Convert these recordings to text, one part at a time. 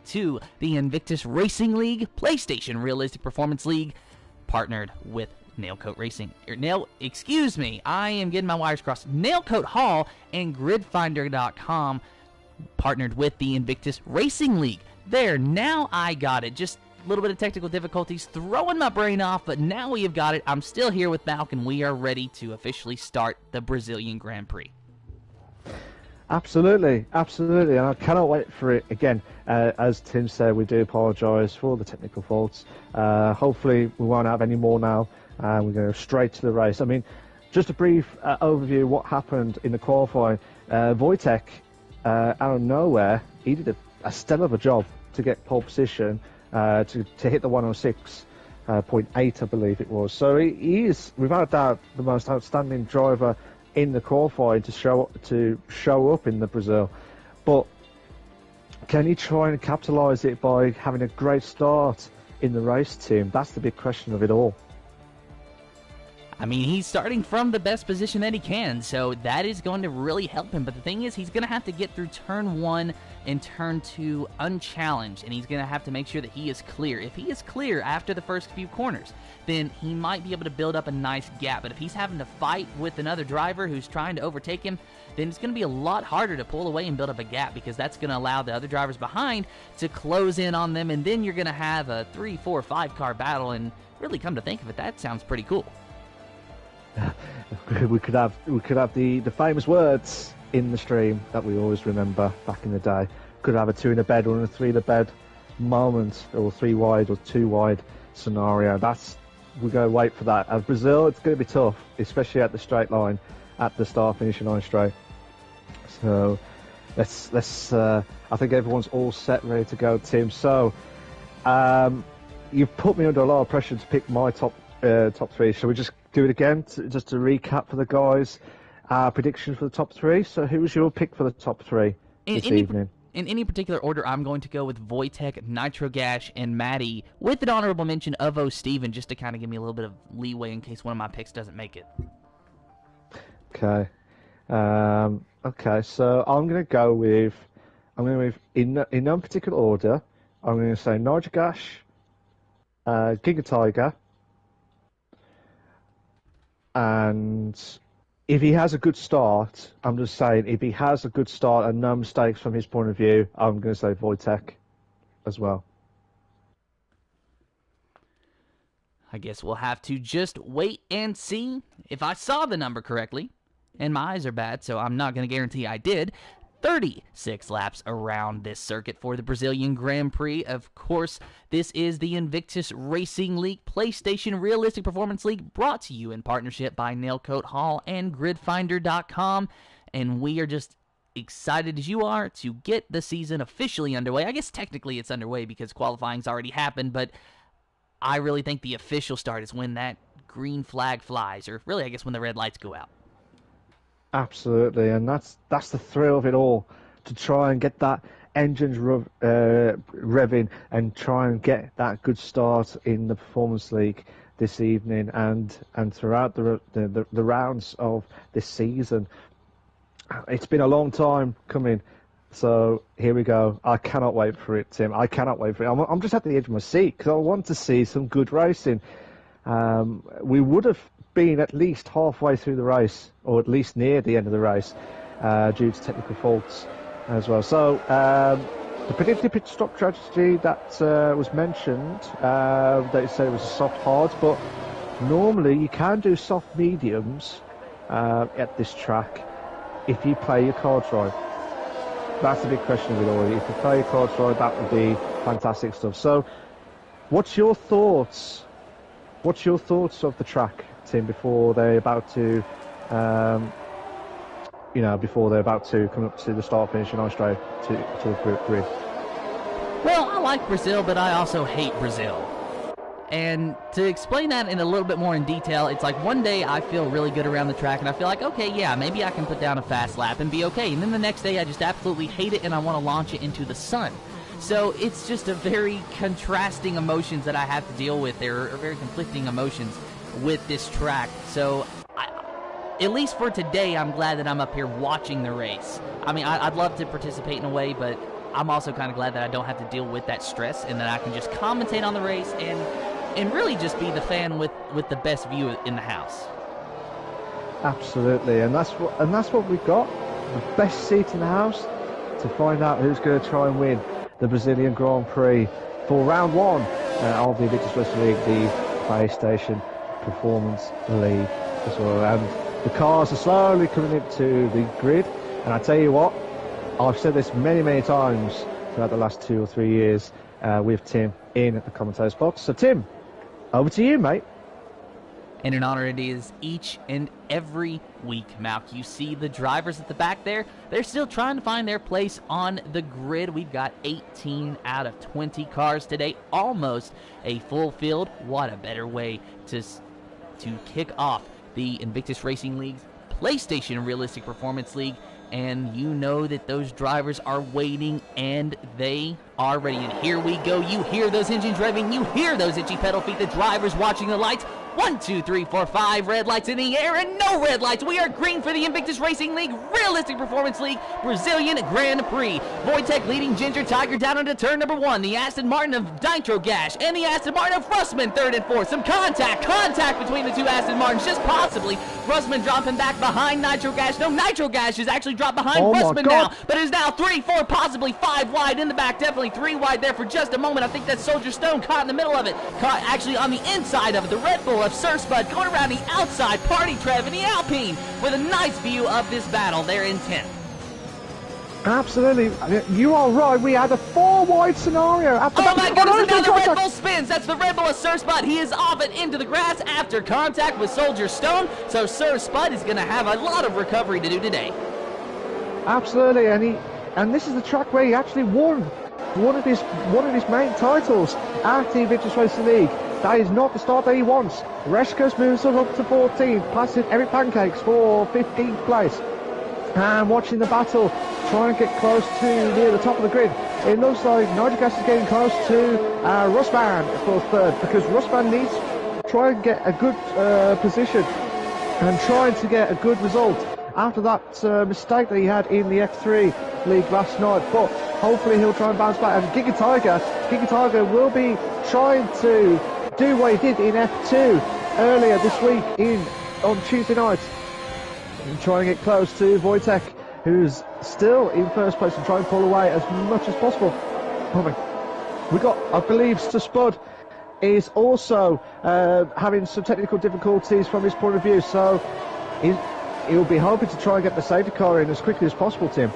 back to the Invictus Racing League, PlayStation Realistic Performance League, partnered with Nailcoat Racing. Excuse me, I am getting my wires crossed. Nailcoat Hall and GridFinder.com partnered with the Invictus Racing League. There, now I got it. Just a little bit of technical difficulties throwing my brain off, but now we have got it. I'm still here with Malk, and we are ready to officially start the Brazilian Grand Prix. Absolutely, absolutely, and I cannot wait for it. Again, as Tim said, we do apologise for the technical faults. Hopefully we won't have any more now. We're going to go straight to the race. I mean, just a brief overview of what happened in the qualifying. Wojtek, out of nowhere, he did a stellar of a job to get pole position, to hit the 106.8, I believe it was. So he is, without doubt, the most outstanding driver in the qualifying to show up in the Brazil. But can he try and capitalise it by having a great start in the race, team? That's the big question of it all. I mean, he's starting from the best position that he can, so that is going to really help him. But the thing is, he's going to have to get through turn 1 and turn 2 unchallenged, and he's going to have to make sure that he is clear. If he is clear after the first few corners, then he might be able to build up a nice gap. But if he's having to fight with another driver who's trying to overtake him, then it's going to be a lot harder to pull away and build up a gap, because that's going to allow the other drivers behind to close in on them, and then you're going to have a 3, 4, 5 car battle. And really, come to think of it, that sounds pretty cool. We could have the famous words in the stream that we always remember back in the day. Could have a 2 in a bed or a 3 in a bed moment, or 3 wide or 2 wide scenario. We're going to wait for that. As Brazil, it's going to be tough, especially at the straight line, at the start finishing line straight. So let's I think everyone's all set, ready to go, Tim. So you've put me under a lot of pressure to pick my top 3. Shall we just do it again, just to recap for the guys? Prediction for the top 3. So who was your pick for the top 3 this evening? In any particular order, I'm going to go with Wojtek, Nitrogash, and Maddie, with an honorable mention of Steven, just to kind of give me a little bit of leeway in case one of my picks doesn't make it. Okay. Okay, so I'm going to go with, in no particular order, I'm going to say Nitrogash, Giga Tiger, and if he has a good start, I'm just saying, if he has a good start and no mistakes from his point of view, I'm going to say Wojtek as well. I guess we'll have to just wait and see. If I saw the number correctly, and my eyes are bad, so I'm not going to guarantee I did, 36 laps around this circuit for the Brazilian Grand Prix. Of course, this is the Invictus Racing League, PlayStation Realistic Performance League, brought to you in partnership by Nailcoat Hall and GridFinder.com. And we are just excited as you are to get the season officially underway. I guess technically it's underway because qualifying's already happened, but I really think the official start is when that green flag flies, or really I guess when the red lights go out. Absolutely, and that's the thrill of it all, to try and get that engines revving and try and get that good start in the Performance League this evening and throughout the rounds of this season. It's been a long time coming, so here we go. I cannot wait for it, Tim. I cannot wait for it. I'm just at the edge of my seat because I want to see some good racing. We would have been at least halfway through the race, or at least near the end of the race, due to technical faults as well. So the predicted pit stop strategy that was mentioned, they said it was a soft hard, but normally you can do soft mediums at this track if you play your cards right. That's the big question of it all. If you play your cards right, that would be fantastic stuff. So what's your thoughts of the track, Tim, before they're about to come up to the start finish and straight to the grid? Well, I like Brazil, but I also hate Brazil. And to explain that in a little bit more in detail, it's like one day I feel really good around the track and I feel like, okay, yeah, maybe I can put down a fast lap and be okay. And then the next day I just absolutely hate it and I want to launch it into the sun. So it's just a very contrasting emotions that I have to deal with. There are very conflicting emotions with this track. So at least for today, I'm glad that I'm up here watching the race. I mean, I'd love to participate in a way, but I'm also kind of glad that I don't have to deal with that stress and that I can just commentate on the race and really just be the fan with the best view in the house. Absolutely, and that's what we've got. The best seat in the house to find out who's going to try and win the Brazilian Grand Prix for round one of the Invictus Racing League, the PlayStation Performance League as well. And the cars are slowly coming into the grid. And I tell you what, I've said this many times throughout the last 2 or 3 years with Tim in the commentator's box. So Tim, over to you, mate. And an honor it is each and every week, Malk. You see the drivers at the back there. They're still trying to find their place on the grid. We've got 18 out of 20 cars today. Almost a full field. What a better way to kick off the Invictus Racing League's PlayStation Realistic Performance League. And you know that those drivers are waiting, and they are ready. And here we go. You hear those engines revving. You hear those itchy pedal feet. The drivers watching the lights. 1, 2, 3, 4, 5 red lights in the air and no red lights. We are green for the Invictus Racing League, Realistic Performance League, Brazilian Grand Prix. Wojtek leading Ginger Tiger down into turn number 1. The Aston Martin of Nitro Gash and the Aston Martin of Russman 3rd and 4th. Some contact between the two Aston Martins, just possibly. Russman dropping back behind Nitro Gash. No, Nitro Gash is actually dropped behind Russman now, but is now 3, 4, possibly 5 wide in the back. Definitely 3 wide there for just a moment. I think that Soldier Stone caught in the middle of it. Caught actually on the inside of it. The Red Bull of Sir Spud going around the outside. Party Trev in the Alpine with a nice view of this battle there in 10th. Absolutely, you are right. We had a 4 wide scenario. Oh my goodness, and now the Red Bull spins. That's the Red Bull of Sir Spud. He is off and into the grass after contact with Soldier Stone. So Sir Spud is going to have a lot of recovery to do today. Absolutely, and this is the track where he actually won one of his main titles at the Invictus Racing League. That is not the start that he wants. Reshka's moves up to 14th, passing Eric Pancakes for 15th place. And watching the battle, trying to get close to near the top of the grid. It looks like Nitrogas is getting close to Russman for 3rd, because Russman needs to try and get a good position and trying to get a good result after that mistake that he had in the F3 League last night. But hopefully he'll try and bounce back. And Giga Tiger will be trying to do what he did in F2 earlier this week on Tuesday night, and try and get close to Wojtek, who's still in 1st place, and try and pull away as much as possible. We got, I believe, Sir Spud is also having some technical difficulties from his point of view, so he'll be hoping to try and get the safety car in as quickly as possible, Tim.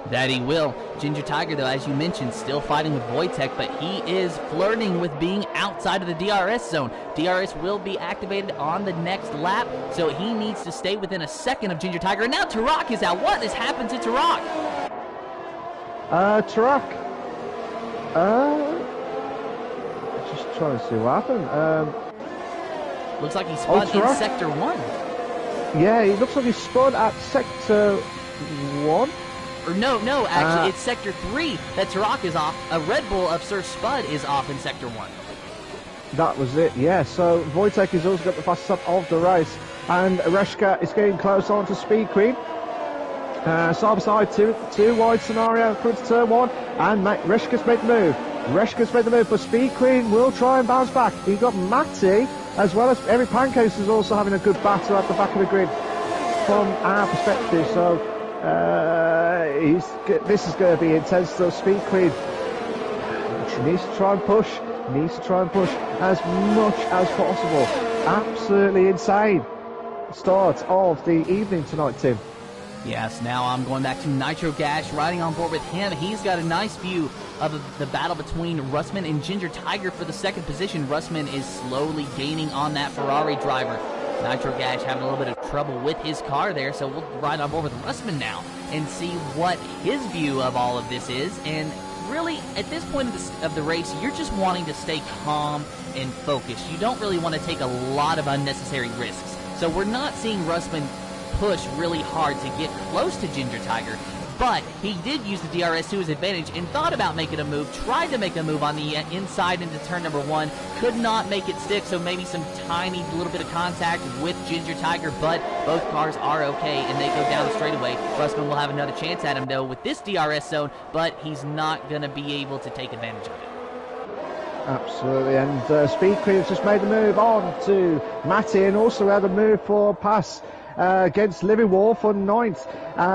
That he will. Ginger Tiger, though, as you mentioned, still fighting with Wojtek, but he is flirting with being outside of the DRS zone. DRS will be activated on the next lap, so he needs to stay within a second of Ginger Tiger. And now Tarak is out. What has happened to Tarak? Tarak. Just trying to see what happened. Looks like he spun in Sector 1. Yeah, it looks like he spun at Sector 1. Or no, actually, it's Sector 3 that Tarak is off. A Red Bull of Sir Spud is off in Sector 1. That was it, yeah. So Wojtek has also got the fastest lap of the race. And Reshka is getting close on to Speed Queen. Side by side, two wide scenario, coming to turn 1. And Reshka's made the move. Reshka's made the move, but Speed Queen will try and bounce back. He got Matty, as well as Eric Pancakes is also having a good battle at the back of the grid from our perspective. So this is going to be intense. So Speed Queen needs to try and push as much as possible. Absolutely insane start of the evening tonight, Tim. Yes, now I'm going back to Nitro Gash, riding on board with him. He's got a nice view of the battle between Russman and Ginger Tiger for the 2nd position. Russman is slowly gaining on that Ferrari driver. Nitro Gash having a little bit of trouble with his car there, so we'll ride on board with Russman now and see what his view of all of this is. And really, at this point of the race, you're just wanting to stay calm and focused. You don't really want to take a lot of unnecessary risks. So we're not seeing Russman push really hard to get close to Ginger Tiger, but he did use the DRS to his advantage and thought about making a move, tried to make a move on the inside into turn number 1, could not make it stick, so maybe some tiny little bit of contact with Ginger Tiger, but both cars are okay, and they go down the straightaway. Russman will have another chance at him, though, with this DRS zone, but he's not going to be able to take advantage of it. Absolutely, and Speed Cream has just made the move on to Matty, and also had a move for pass against Livingwall for 9th.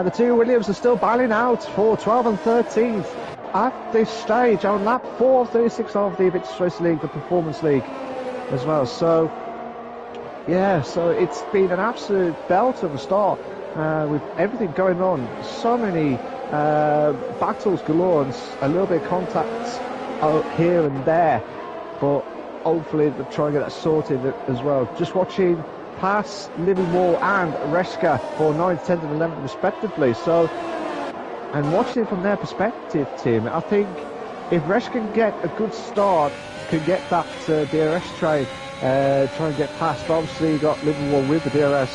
The two Williams are still battling out for 12th and 13th at this stage on lap 436 of the Invictus Racing League, the Performance League as well. So, yeah, so it's been an absolute belt of a start with everything going on. So many battles galore and a little bit of contacts here and there, but hopefully they'll try and get that sorted as well. Just watching past Livingwall and Reska for 9th, 10th and 11th respectively, so, and watching it from their perspective, Tim, I think if Reska can get a good start, can get that DRS train, try and get past, but obviously you got Livingwall with the DRS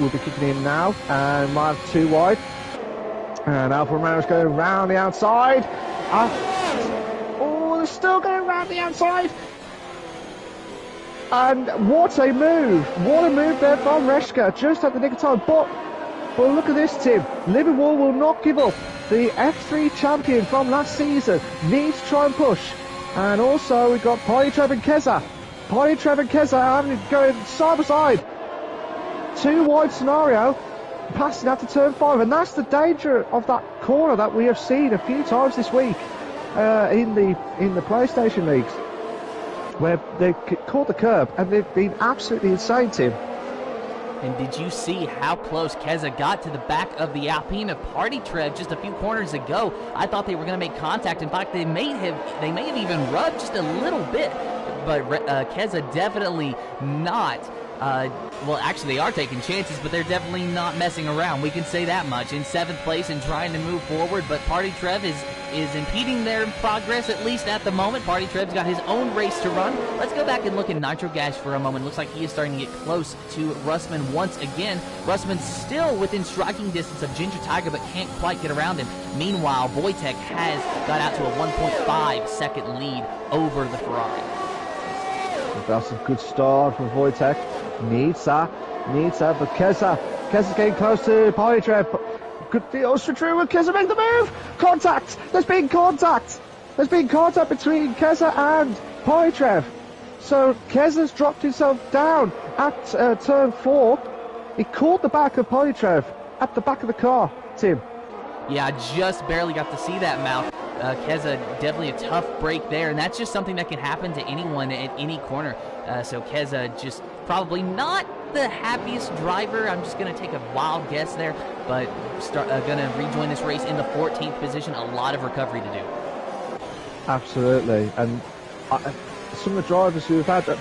will be kicking in now, and might have 2 wide, and Alfa Romeo's going round the outside. Oh, they're still going round the outside. And what a move there from Reska, just at the nick of time. But look at this, Tim. Livingwall will not give up. The F3 champion from last season needs to try and push. And also we've got Polytrev and Keza. Polytrev and Keza having going side by side. 2 wide scenario, passing after turn 5, and that's the danger of that corner that we have seen a few times this week in the PlayStation leagues, where they caught the curb and they've been absolutely insane, Tim. And did you see how close Keza got to the back of the Alpine of Party Trev just a few corners ago? I thought they were going to make contact. In fact, they may have even rubbed just a little bit, but Keza definitely not. Well, actually, they are taking chances, but they're definitely not messing around. We can say that much. In 7th place and trying to move forward, but Party Trev is impeding their progress, at least at the moment. Party Trev's got his own race to run. Let's go back and look at Nitro Gas for a moment. Looks like he is starting to get close to Russman once again. Russman's still within striking distance of Ginger Tiger, but can't quite get around him. Meanwhile, Wojtek has got out to a 1.5 second lead over the Ferrari. That's a good start from Wojtek. Needs that, but Keza's getting close to Polytrev. Good deals for Drew, and Keza make the move! Contact! There's been contact between Keza and Polytrev. So Keza's dropped himself down at turn 4. He caught the back of Polytrev at the back of the car, Tim. Yeah, I just barely got to see that, Mal. Keza, definitely a tough break there, and that's just something that can happen to anyone at any corner. So Keza just probably not the happiest driver. I'm just going to take a wild guess there, but going to rejoin this race in the 14th position. A lot of recovery to do. Absolutely, and some of the drivers who have had a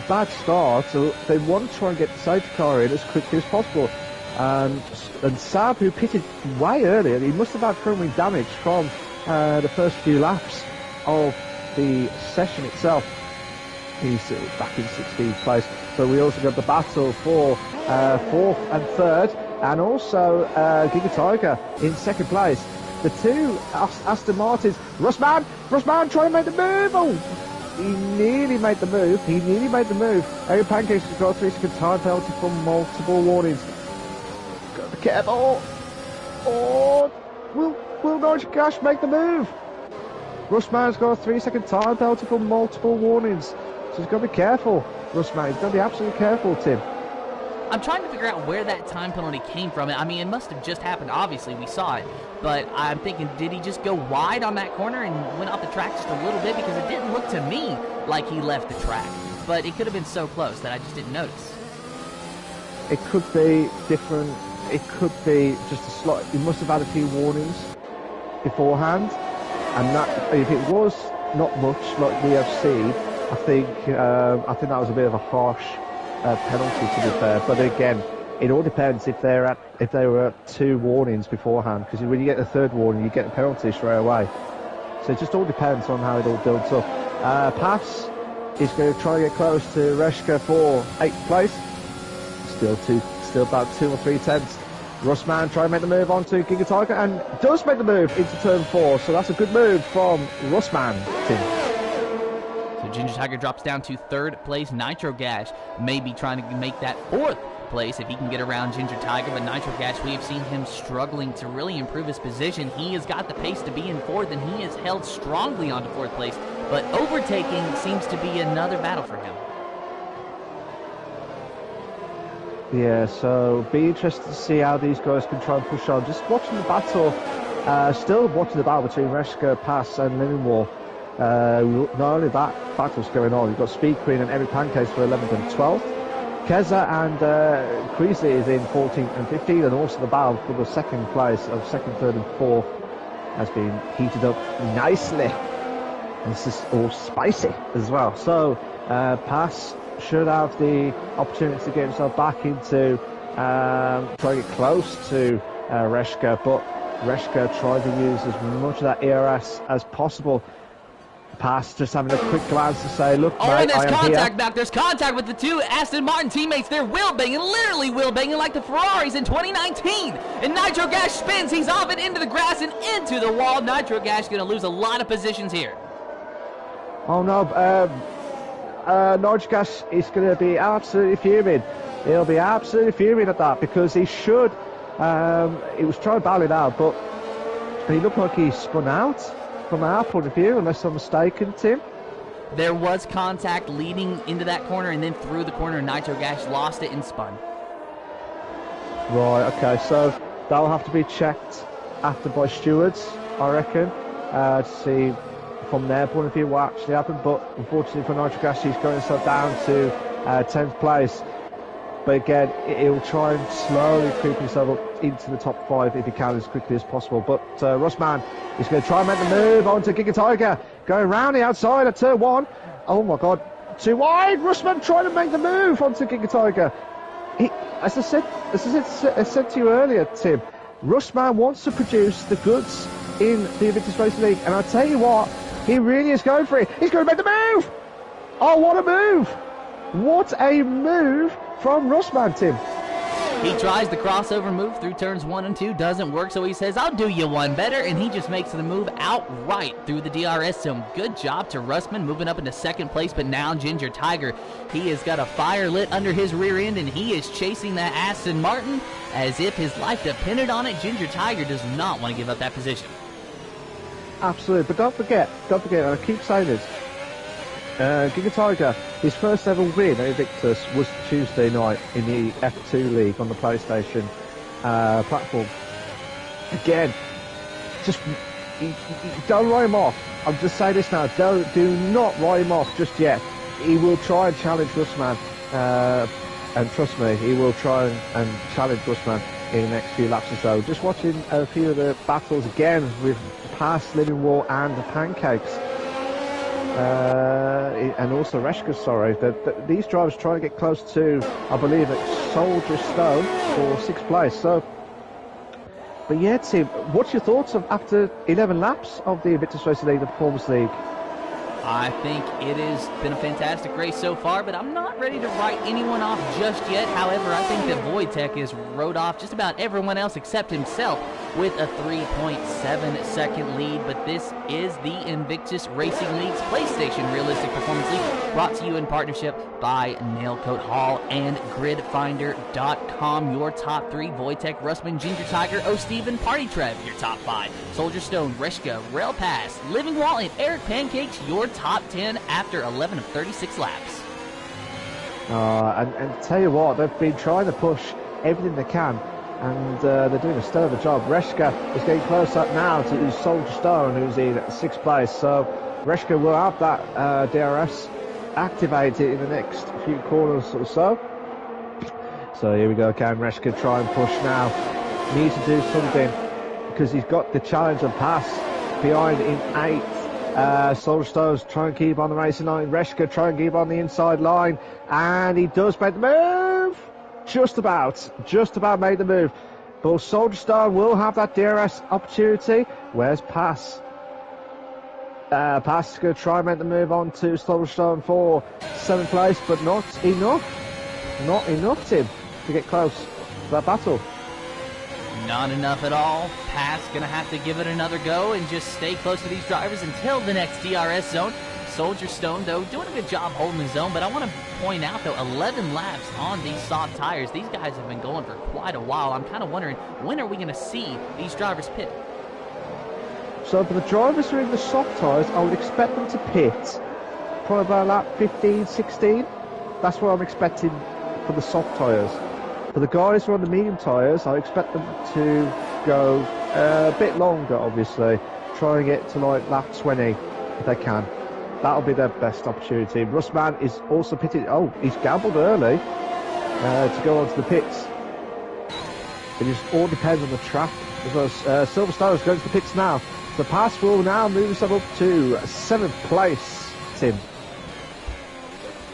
bad start, so they want to try and get the safety car in as quickly as possible. And Saab, who pitted way earlier, he must have had front wing damage from the first few laps of the session itself. He's back in 16th place. So we also got the battle for 4th and 3rd, and also Giga Tiger in 2nd place. The two Aston Martins. Russman trying to make the move. Oh, he nearly made the move. Aaron Pancakes has got a 3-second time penalty for multiple warnings. Got to be careful. Oh, will Nigel Cash make the move? Russman's got a 3-second time penalty for multiple warnings. So he's got to be careful, Russman. He's got to be absolutely careful, Tim. I'm trying to figure out where that time penalty came from. I mean, it must have just happened. Obviously, we saw it. But I'm thinking, did he just go wide on that corner and went off the track just a little bit? Because it didn't look to me like he left the track. But it could have been so close that I just didn't notice. It could be different. It could be just a slight... He must have had a few warnings beforehand. And that, if it was not much like we have seen, I think that was a bit of a harsh penalty, to be fair. But again, it all depends if they were at 2 warnings beforehand, because when you get the 3rd warning, you get the penalty straight away. So it just all depends on how it all builds up. Pass is going to try and get close to Reshka for 8th place. Still about 2 or 3 tenths Russman trying to make the move onto Giga Tiger and does make the move into turn 4. So that's a good move from Russman, Tim. So Ginger Tiger drops down to 3rd place. Nitro Gash may be trying to make that 4th place if he can get around Ginger Tiger, but Nitro Gash, we have seen him struggling to really improve his position. He has got the pace to be in 4th, and he has held strongly onto 4th place, but overtaking seems to be another battle for him. Yeah, so be interested to see how these guys can try and push on. Just watching the battle, still watching the battle between Reshka, Pass and Livingwall. Not only that battle's going on, you've got Speed Queen and Every Pancakes for 11th and 12th. Keza and Prix is in 14th and 15th, and also the battle for the 2nd place of 2nd, 3rd and 4th has been heated up nicely. And this is all spicy as well. So Pass should have the opportunity to get himself back into try to get close to Reshka, but Reshka tried to use as much of that ERS as possible. Pass just having a quick glance to say, look, mate, and there's I am contact here. back. There's contact with the 2 Aston Martin teammates. They're wheel-banging, literally wheel-banging like the Ferraris in 2019. And Nitro Gash spins. He's off it into the grass and into the wall. Nitro Gash going to lose a lot of positions here. Oh, no. Nitro Gash is going to be absolutely fuming. He'll be absolutely fuming at that because he should. He was trying to battle it out, but he looked like he spun out. From our point of view, unless I'm mistaken, Tim. There was contact leading into that corner and then through the corner. Nitro Gash lost it and spun. Right, okay, so that'll have to be checked after by stewards, I reckon, to see from their point of view what actually happened. But unfortunately for Nitro Gash, he's going himself down to 10th place. But again, he'll try and slowly creep himself up into the top 5 if he can as quickly as possible. But Russman is going to try and make the move onto Giga Tiger. Going round the outside at turn 1. Oh my god, too wide. Russman trying to make the move onto Giga Tiger. As I said to you earlier, Tim, Russman wants to produce the goods in the Invictus Racing League. And I'll tell you what, he really is going for it. He's going to make the move. Oh, what a move. What a move from Russman, Tim. He tries the crossover move through turns 1 and 2, doesn't work, so he says, I'll do you one better, and he just makes the move outright through the DRS. So good job to Russman moving up into 2nd place, but now Ginger Tiger, he has got a fire lit under his rear end, and he is chasing that Aston Martin as if his life depended on it. Ginger Tiger does not want to give up that position. Absolutely, but don't forget, and I keep saying this, Giga Tiger, his first ever win at Invictus was Tuesday night in the F2 League on the PlayStation platform. Again, just don't write him off. I'll just say this now, do not write him off just yet. He will try and challenge Russman, and trust me, he will try and challenge Russman in the next few laps or so. Just watching a few of the battles again with Pass, Livingwall and the Pancakes. And also Reshka, sorry. These drivers try to get close to, I believe, Soldier Stone for 6th place. So, but yeah, Tim, what's your thoughts of after 11 laps of the Invictus Racing League, the Performance League? I think it has been a fantastic race so far, but I'm not ready to write anyone off just yet. However, I think that Wojtek has rode off just about everyone else except himself with a 3.7 second lead. But this is the Invictus Racing League's PlayStation Realistic Performance League, brought to you in partnership by Nailcoat Hall and GridFinder.com. Your top 3, Wojtek, Russman, Ginger Tiger, Steven, Party Trev. Your top 5, Soldier Stone, Reshka, Rail Pass, Livingwall, and Eric Pancakes. Your top 10 after 11 of 36 laps. And tell you what, they've been trying to push everything they can, and they're doing a stellar job. Reshka is getting close up now to Soldier Stone, who's in 6th place. So Reshka will have that DRS activated in the next few corners or so. So here we go, can Reshka try and push now? Needs to do something because he's got the challenge of Pass behind in 8th. Soldier Stone's trying to keep on the racing line. Reshka trying to keep on the inside line, and he does make the move. Just about made the move. But Soldier Stone will have that DRS opportunity. Where's Pass? Pass is going to try and make the move on to Soldier Stone for 7th place, but not enough. Not enough, Tim, to get close to that battle. Not enough at all. Pass gonna have to give it another go and just stay close to these drivers until the next DRS zone. Soldier Stone, though, doing a good job holding his own, but I want to point out, though, 11 laps on these soft tires. These guys have been going for quite a while. I'm kind of wondering, when are we going to see these drivers pit? So for the drivers who are in the soft tires, I would expect them to pit probably about lap 15, 16. That's what I'm expecting for the soft tires. For the guys who are on the medium tires, I expect them to go a bit longer, obviously. Try and get to like lap 20 if they can. That'll be their best opportunity. Russman is also pitted. Oh, he's gambled early to go onto the pits. It just all depends on the track. Because Silver Star is going to the pits now. The pass will now move us up to 7th place, Tim.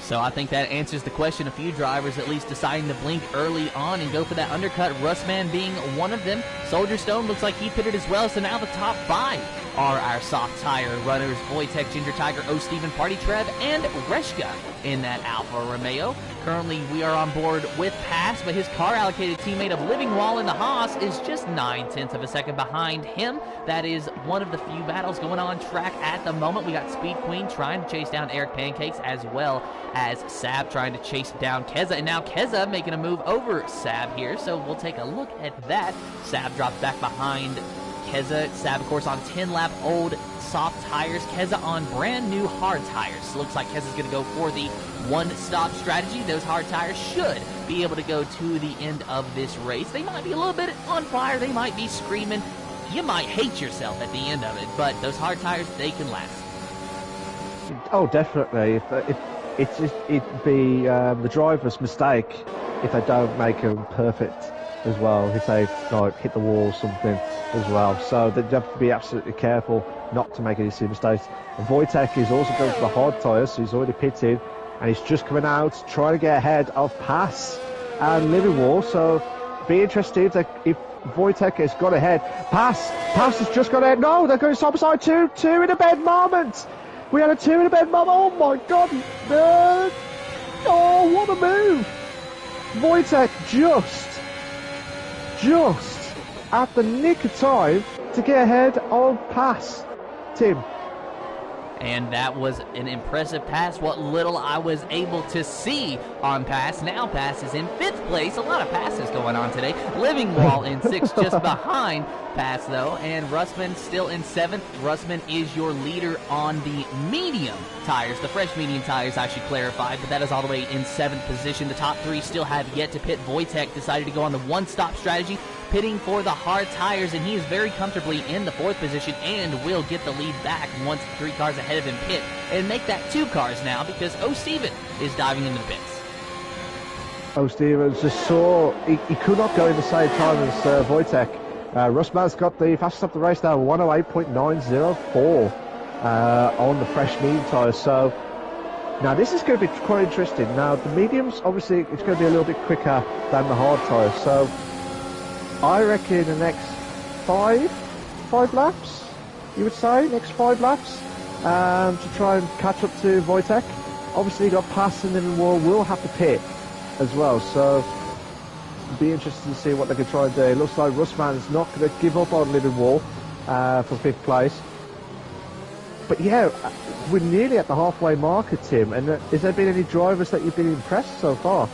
So I think that answers the question. A few drivers at least deciding to blink early on and go for that undercut. Russman being one of them. Soldier Stone looks like he pitted as well. So now the top 5 are our soft tire runners. Wojtek, Ginger Tiger, O. Steven, Party Trev, and Reshka in that Alfa Romeo. Currently we are on board with Pass, but his car allocated teammate of Livingwall in the Haas is just 9/10 of a second behind him. That is one of the few battles going on track at the moment. We got Speed Queen trying to chase down Eric Pancakes, as well as Sab trying to chase down Keza. And now Keza making a move over Sab here, so we'll take a look at that. Sab drops back behind Keza. Sab, of course, on 10-lap old soft tires. Keza on brand new hard tires. Looks like Keza's going to go for the one-stop strategy. Those hard tires should be able to go to the end of this race. They might be a little bit on fire. They might be screaming. You might hate yourself at the end of it, but those hard tires, they can last. Oh, definitely. It'd be the driver's mistake if they don't make them perfect as well, if they like hit the wall or something as well. So they have to be absolutely careful not to make any silly mistakes. And Wojtek is also going for the hard tyres, so he's already pitted, and he's just coming out trying to get ahead of Pass and Livingwall. So be interested if Wojtek has got ahead. Pass has just got ahead. No, they're going side by side. Two in a bed moment. We had a 2 in a bed moment. Oh my god. Oh, what a move. Wojtek just at the nick of time to get ahead of Pass. Tim. And that was an impressive pass. What little I was able to see on Pass. Now Pass is in 5th place. A lot of passes going on today. Livingwall in 6th, just behind Pass, though. And Russman still in 7th. Russman is your leader on the medium tires. The fresh medium tires, I should clarify. But that is all the way in 7th position. The top 3 still have yet to pit. Wojtek decided to go on the one-stop strategy, pitting for the hard tires, and he is very comfortably in the 4th position and will get the lead back once 3 cars ahead of him pit and make that 2 cars now, because O. Steven is diving into the pits. O. Stevens just saw he could not go in the same time as Wojtek. Russman's got the fastest up the race now, 108.904 on the fresh medium tyres. So now this is going to be quite interesting. Now the mediums, obviously it's going to be a little bit quicker than the hard tyres, so I reckon the next five laps, you would say, next 5 laps, to try and catch up to Wojtek. Obviously you got Pass and Livingwall will have to pit as well, so it'll be interesting to see what they can try and do. It looks like Russman is not going to give up on Livingwall for 5th place. But yeah, we're nearly at the halfway marker, Tim, and has there been any drivers that you've been impressed so far?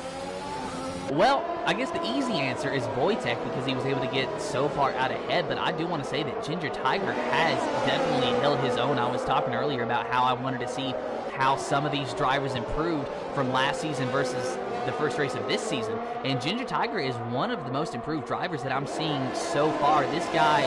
Well, I guess the easy answer is Wojtek, because he was able to get so far out ahead, but I do want to say that Ginger Tiger has definitely held his own. I was talking earlier about how I wanted to see how some of these drivers improved from last season versus the first race of this season, and Ginger Tiger is one of the most improved drivers that I'm seeing so far. This guy,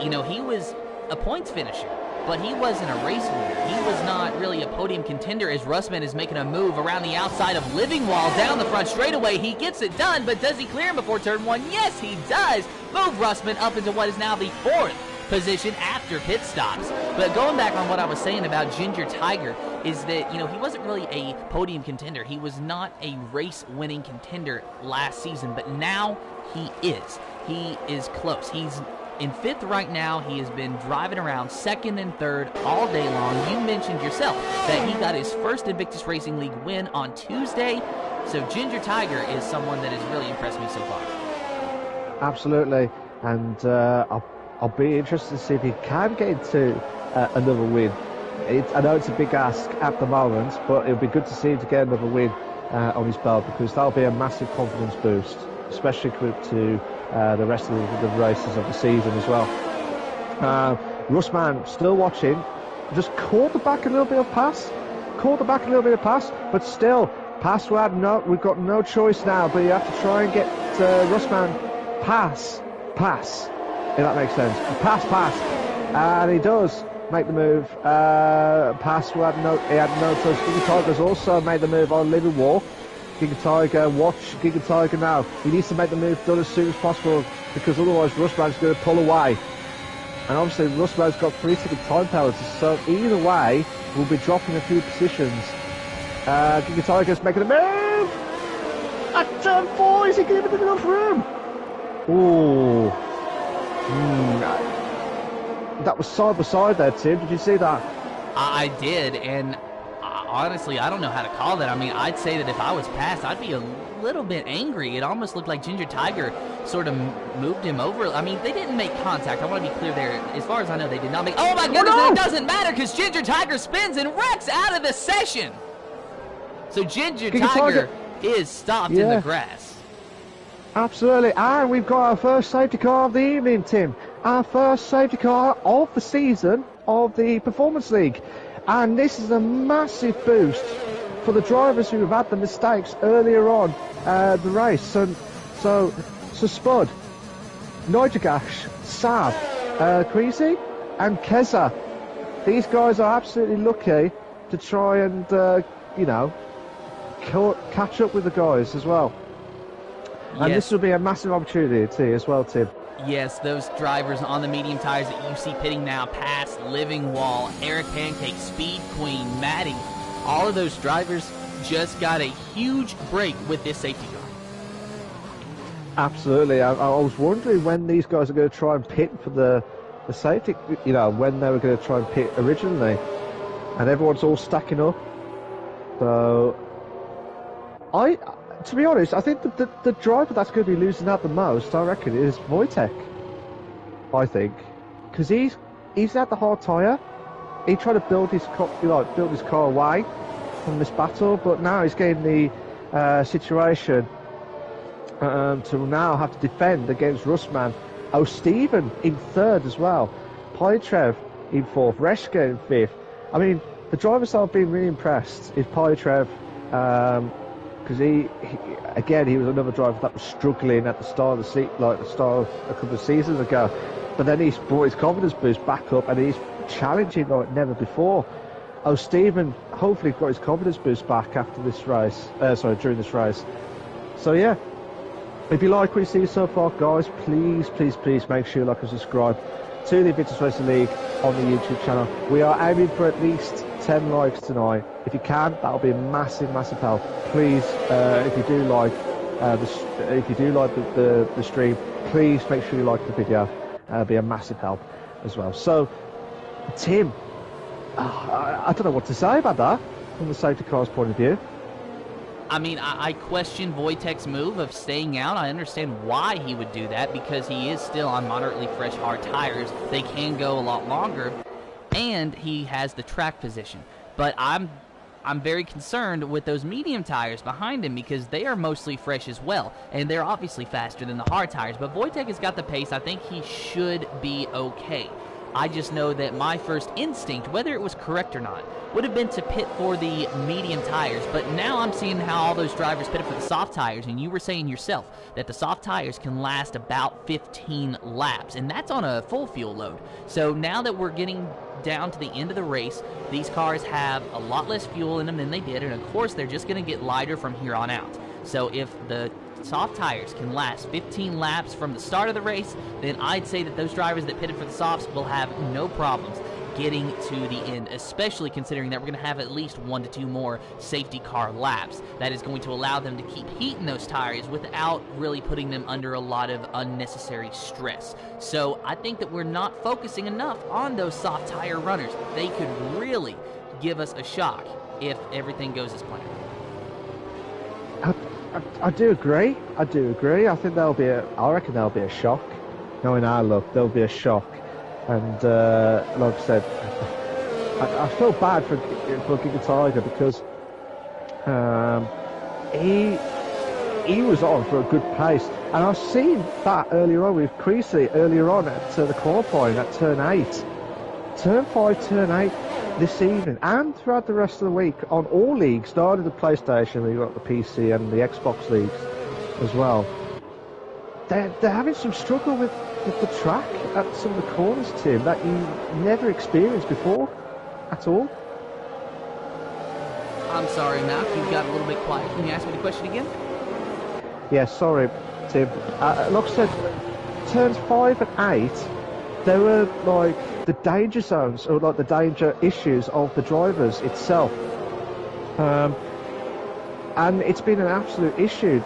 you know, he was a points finisher, but he wasn't a race winner. He was not really a podium contender, as Russman is making a move around the outside of Livingwall down the front straightaway. He gets it done, but does he clear him before turn 1? Yes, he does. Move Russman up into what is now the 4th position after pit stops. But going back on what I was saying about Ginger Tiger is that, you know, he wasn't really a podium contender. He was not a race-winning contender last season, but now he is. He is close. He's in 5th right now. He has been driving around 2nd and 3rd all day long. You mentioned yourself that he got his first Invictus Racing League win on Tuesday. So Ginger Tiger is someone that has really impressed me so far. Absolutely. and I'll be interested to see if he can get into another win. I know it's a big ask at the moment, but it'll be good to see him to get another win on his belt, because that'll be a massive confidence boost, especially to the rest of the races of the season as well. Russman still watching, just caught the back a little bit of pass, but still, pass. We've got no choice now, but you have to try and get Russman pass, if that makes sense. Pass, and he does make the move. Pass. He had no choice. Giga Tiger's also made the move on Livingwall. Giga Tiger, watch Giga Tiger now. He needs to make the move done as soon as possible, because otherwise Russman's going to pull away. And obviously Russman's got 3-second time penalties, so either way we'll be dropping a few positions. Giga Tiger's making a move at turn 4. Is he giving it enough room? Ooh. That was side by side there, Tim. Did you see that? I did, and honestly, I don't know how to call that. I mean, I'd say that if I was passed, I'd be a little bit angry. It almost looked like Ginger Tiger sort of moved him over. I mean, they didn't make contact. I want to be clear there. As far as I know, they did not make... Oh, my goodness, no! It doesn't matter, because Ginger Tiger spins and wrecks out of the session. So Ginger Tiger is stopped in the grass. Absolutely, and we've got our first safety car of the evening, Tim. Our first safety car of the season of the Performance League. And this is a massive boost for the drivers who have had the mistakes earlier on the race. So Spud, Nigagash, Saab, Prix, and Keza. These guys are absolutely lucky to try and, catch up with the guys as well. And this will be a massive opportunity as well, Tim. Yes, those drivers on the medium tires that you see pitting now past Livingwall, Eric Pancake, Speed Queen, Maddie, all of those drivers just got a huge break with this safety car. Absolutely. I was wondering when these guys are going to try and pit for the safety, when they were going to try and pit originally. And everyone's all stacking up. So, to be honest, I think the driver that's going to be losing out the most, I reckon, is Wojtek. I think, because he's had the hard tyre. He tried to build his car away from this battle, but now he's getting the situation to now have to defend against Russman. Oh, Stephen in third as well. Pytrev in fourth. Reshka in fifth. I mean, the drivers that I've been really impressed is Pytrev. Because he was another driver that was struggling at the start of a couple of seasons ago, but then he's brought his confidence boost back up and he's challenging like never before. Oh, Stephen hopefully got his confidence boost back after this race. During this race. So yeah, if you like what you see so far, guys, please make sure you like and subscribe to the Invictus Racing League on the YouTube channel. We are aiming for at least 10 likes tonight. If you can, that'll be a massive help. Please, if you do like the stream, please make sure you like the video. It'll be a massive help as well. So, Tim, I don't know what to say about that from the safety car's point of view. I mean, I question Wojtek's move of staying out. I understand why he would do that, because he is still on moderately fresh hard tires. They can go a lot longer, and he has the track position. But I'm very concerned with those medium tires behind him, because they are mostly fresh as well, and they're obviously faster than the hard tires. But Wojtek has got the pace. I think he should be okay. I just know that my first instinct, whether it was correct or not, would have been to pit for the medium tires. But now I'm seeing how all those drivers pitted for the soft tires, and you were saying yourself that the soft tires can last about 15 laps, and that's on a full fuel load. So now that we're getting down to the end of the race, these cars have a lot less fuel in them than they did, and of course they're just going to get lighter from here on out. So if the soft tires can last 15 laps from the start of the race, then I'd say that those drivers that pitted for the softs will have no problems getting to the end, especially considering that we're going to have at least 1 to 2 more safety car laps. That is going to allow them to keep heat in those tires without really putting them under a lot of unnecessary stress. So I think that we're not focusing enough on those soft tire runners. They could really give us a shock if everything goes as planned. I do agree. I think I reckon there'll be a shock. knowing our luck, there'll be a shock. And like I said, I feel bad for Giga Tiger because he was on for a good pace, and I've seen that earlier on with Prix earlier on at the qualifying at turn 8, turn 5, turn 8 this evening, and throughout the rest of the week on all leagues, started the PlayStation, we got the PC and the Xbox leagues as well. They're having some struggle with the track at some of the corners, Tim, that you never experienced before at all. I'm sorry, Matt, you got a little bit quiet. Can you ask me the question again? Yeah, sorry, Tim. Like I said, turns 5 and 8, they were like the danger zones, or like the danger issues of the drivers itself. And it's been an absolute issue.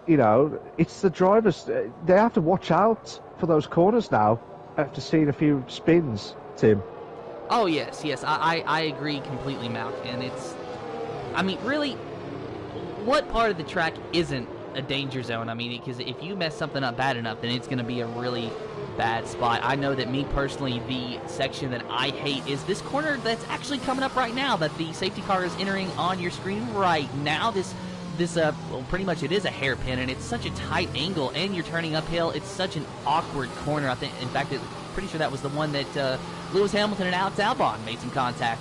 You know, it's the drivers, they have to watch out for those corners now after seeing a few spins, Tim. Oh, yes, I agree completely, Malk. And it's, I mean, really, what part of the track isn't a danger zone? I mean, because if you mess something up bad enough, then it's going to be a really bad spot. I know that me personally, the section that I hate is this corner that's actually coming up right now, that the safety car is entering on your screen right now. Well, pretty much it is a hairpin, and it's such a tight angle, and you're turning uphill. It's such an awkward corner. I think, in fact, pretty sure that was the one that Lewis Hamilton and Alex Albon made some contact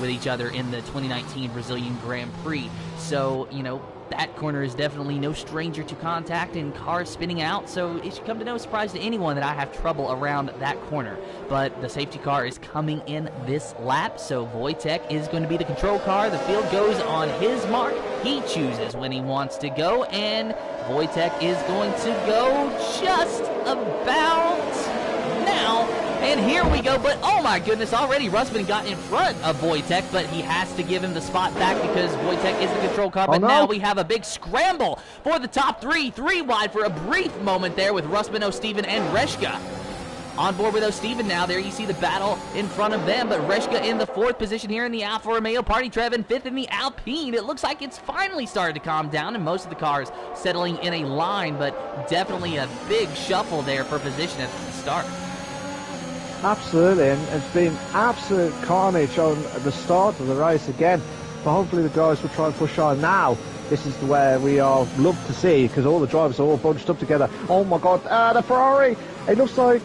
with each other in the 2019 Brazilian Grand Prix. So, you know, that corner is definitely no stranger to contact and cars spinning out, so it should come to no surprise to anyone that I have trouble around that corner. But the safety car is coming in this lap, so Wojtek is going to be the control car. The field goes on his mark. He chooses when he wants to go, and Wojtek is going to go just about now. And here we go, but oh my goodness, already Russman got in front of Wojtek, but he has to give him the spot back because Wojtek is the control car. But now we have a big scramble for the top three wide for a brief moment there with Russman, O'Steven, and Reshka. On board with O'Steven now. There you see the battle in front of them, but Reshka in the 4th position here in the Alfa Romeo. Party Trev in 5th in the Alpine. It looks like it's finally started to calm down, and most of the cars settling in a line, but definitely a big shuffle there for position at the start. Absolutely, and it's been absolute carnage on the start of the race again, but hopefully the guys will try and push on now. This is where we are love to see, because all the drivers are all bunched up together. Oh my god, the Ferrari! It looks like,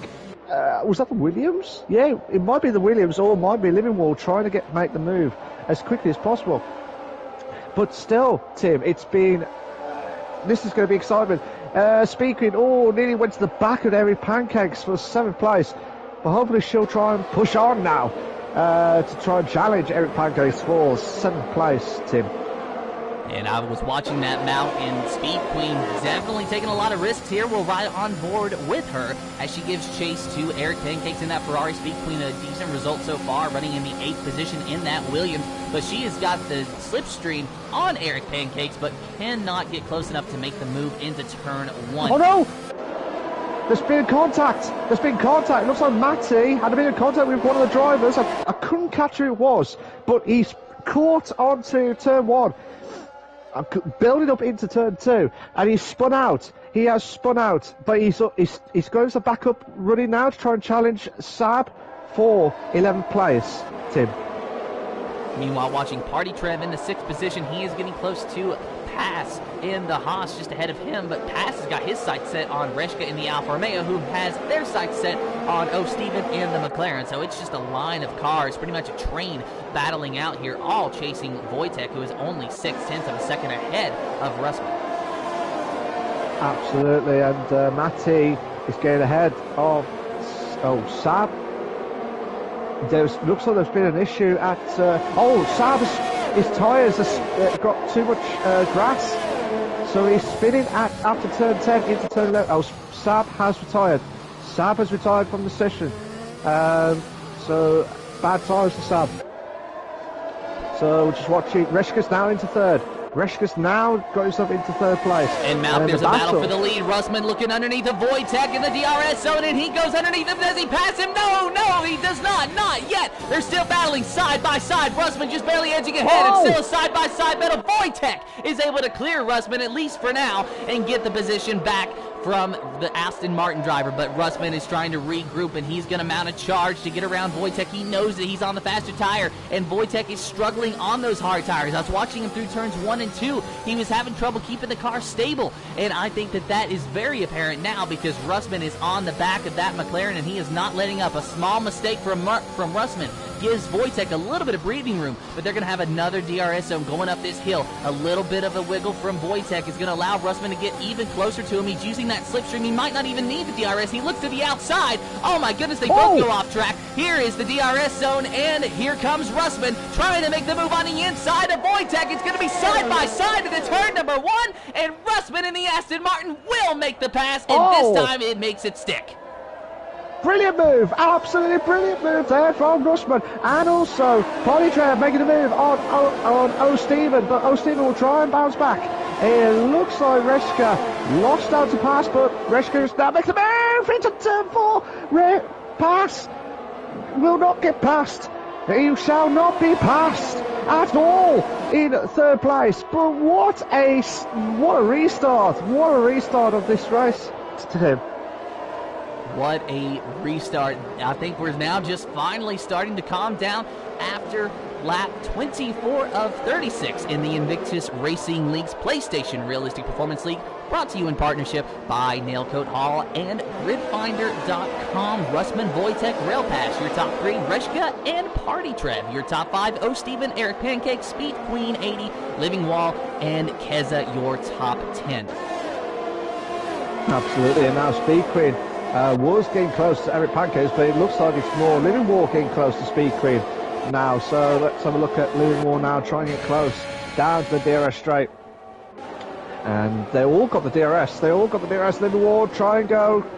was that the Williams? Yeah, it might be the Williams, or it might be Livingwall trying to make the move as quickly as possible. But still, Tim, it's been, this is going to be exciting. Speaking, nearly went to the back of Eric Pancakes for 7th place. But hopefully she'll try and push on now to try and challenge Eric Pancakes for 7th place, Tim. And I was watching that mount, and Speed Queen definitely taking a lot of risks here. We'll ride on board with her as she gives chase to Eric Pancakes in that Ferrari. Speed Queen, a decent result so far, running in the 8th position in that Williams. But she has got the slipstream on Eric Pancakes, but cannot get close enough to make the move into turn 1. Oh no! There's been contact. It looks like Matty had been in contact with one of the drivers. I couldn't catch who it was, but he's caught onto turn 1. I'm building up into turn 2, and he's spun out. He has spun out, but he's going to back up running now to try and challenge Saab for 11th place, Tim. Meanwhile, watching Party Trev in the 6th position, he is getting close to Pass in the Haas just ahead of him, but Pass has got his sights set on Reshka in the Alfa Romeo, who has their sights set on O'Steven in the McLaren. So it's just a line of cars, pretty much a train battling out here, all chasing Wojtek, who is only 6/10 of a second ahead of Russman. Absolutely, and Matty is getting ahead of Saab. Looks like there's been an issue at Saab. His tyres have got too much grass, so he's spinning after turn 10 into turn 11. Saab has retired. Saab has retired from the session. So bad tyres for Saab. So we're just watching. Reshka's now into 3rd. Reshka's now got himself into 3rd place. And Malk, there's a battle for the lead. Russman looking underneath of Wojtek in the DRS zone, and he goes underneath him. Does he pass him? No, he does not. Not yet. They're still battling side by side. Russman just barely edging ahead. It's still a side-by-side battle. Wojtek is able to clear Russman, at least for now, and get the position back from the Aston Martin driver, but Russman is trying to regroup, and he's going to mount a charge to get around Wojtek. He knows that he's on the faster tire, and Wojtek is struggling on those hard tires. I was watching him through turns 1 and 2. He was having trouble keeping the car stable, and I think that that is very apparent now because Russman is on the back of that McLaren, and he is not letting up. A small mistake from Russman gives Wojtek a little bit of breathing room, but they're going to have another DRS zone going up this hill. A little bit of a wiggle from Wojtek is going to allow Russman to get even closer to him. He's using that slipstream. He might not even need the DRS. He looks to the outside. Oh my goodness, they both go off track. Here is the DRS zone, and here comes Russman trying to make the move on the inside of Wojtek. It's going to be side by side to the turn number 1, and Russman in the Aston Martin will make the pass, and this time it makes it stick. Brilliant move, absolutely brilliant move there from Russman, and also Polytrap making a move on O'Stephen, but O'Stephen will try and bounce back. It looks like Reshka lost out to pass, but Reshka now makes a move into turn 4. Pass will not get past. He shall not be passed at all in 3rd place. But what a restart! What a restart of this race to him. What a restart. I think we're now just finally starting to calm down after lap 24 of 36 in the Invictus Racing League's PlayStation Realistic Performance League, brought to you in partnership by Nailcoat Hall and Gridfinder.com. Russman, Wojtek, Rail Pass, your top 3, Reshka, and Party Trev, your top 5, O'Stephen, Eric Pancake, Speed Queen 80, Livingwall, and Keza, your top 10. Absolutely, and now Speed Queen was getting close to Eric Pancakes, but it looks like it's more Livingwall getting close to Speed Queen now. So let's have a look at Livingwall now, trying to get close down to the DRS straight. And they all got the DRS. Livingwall try and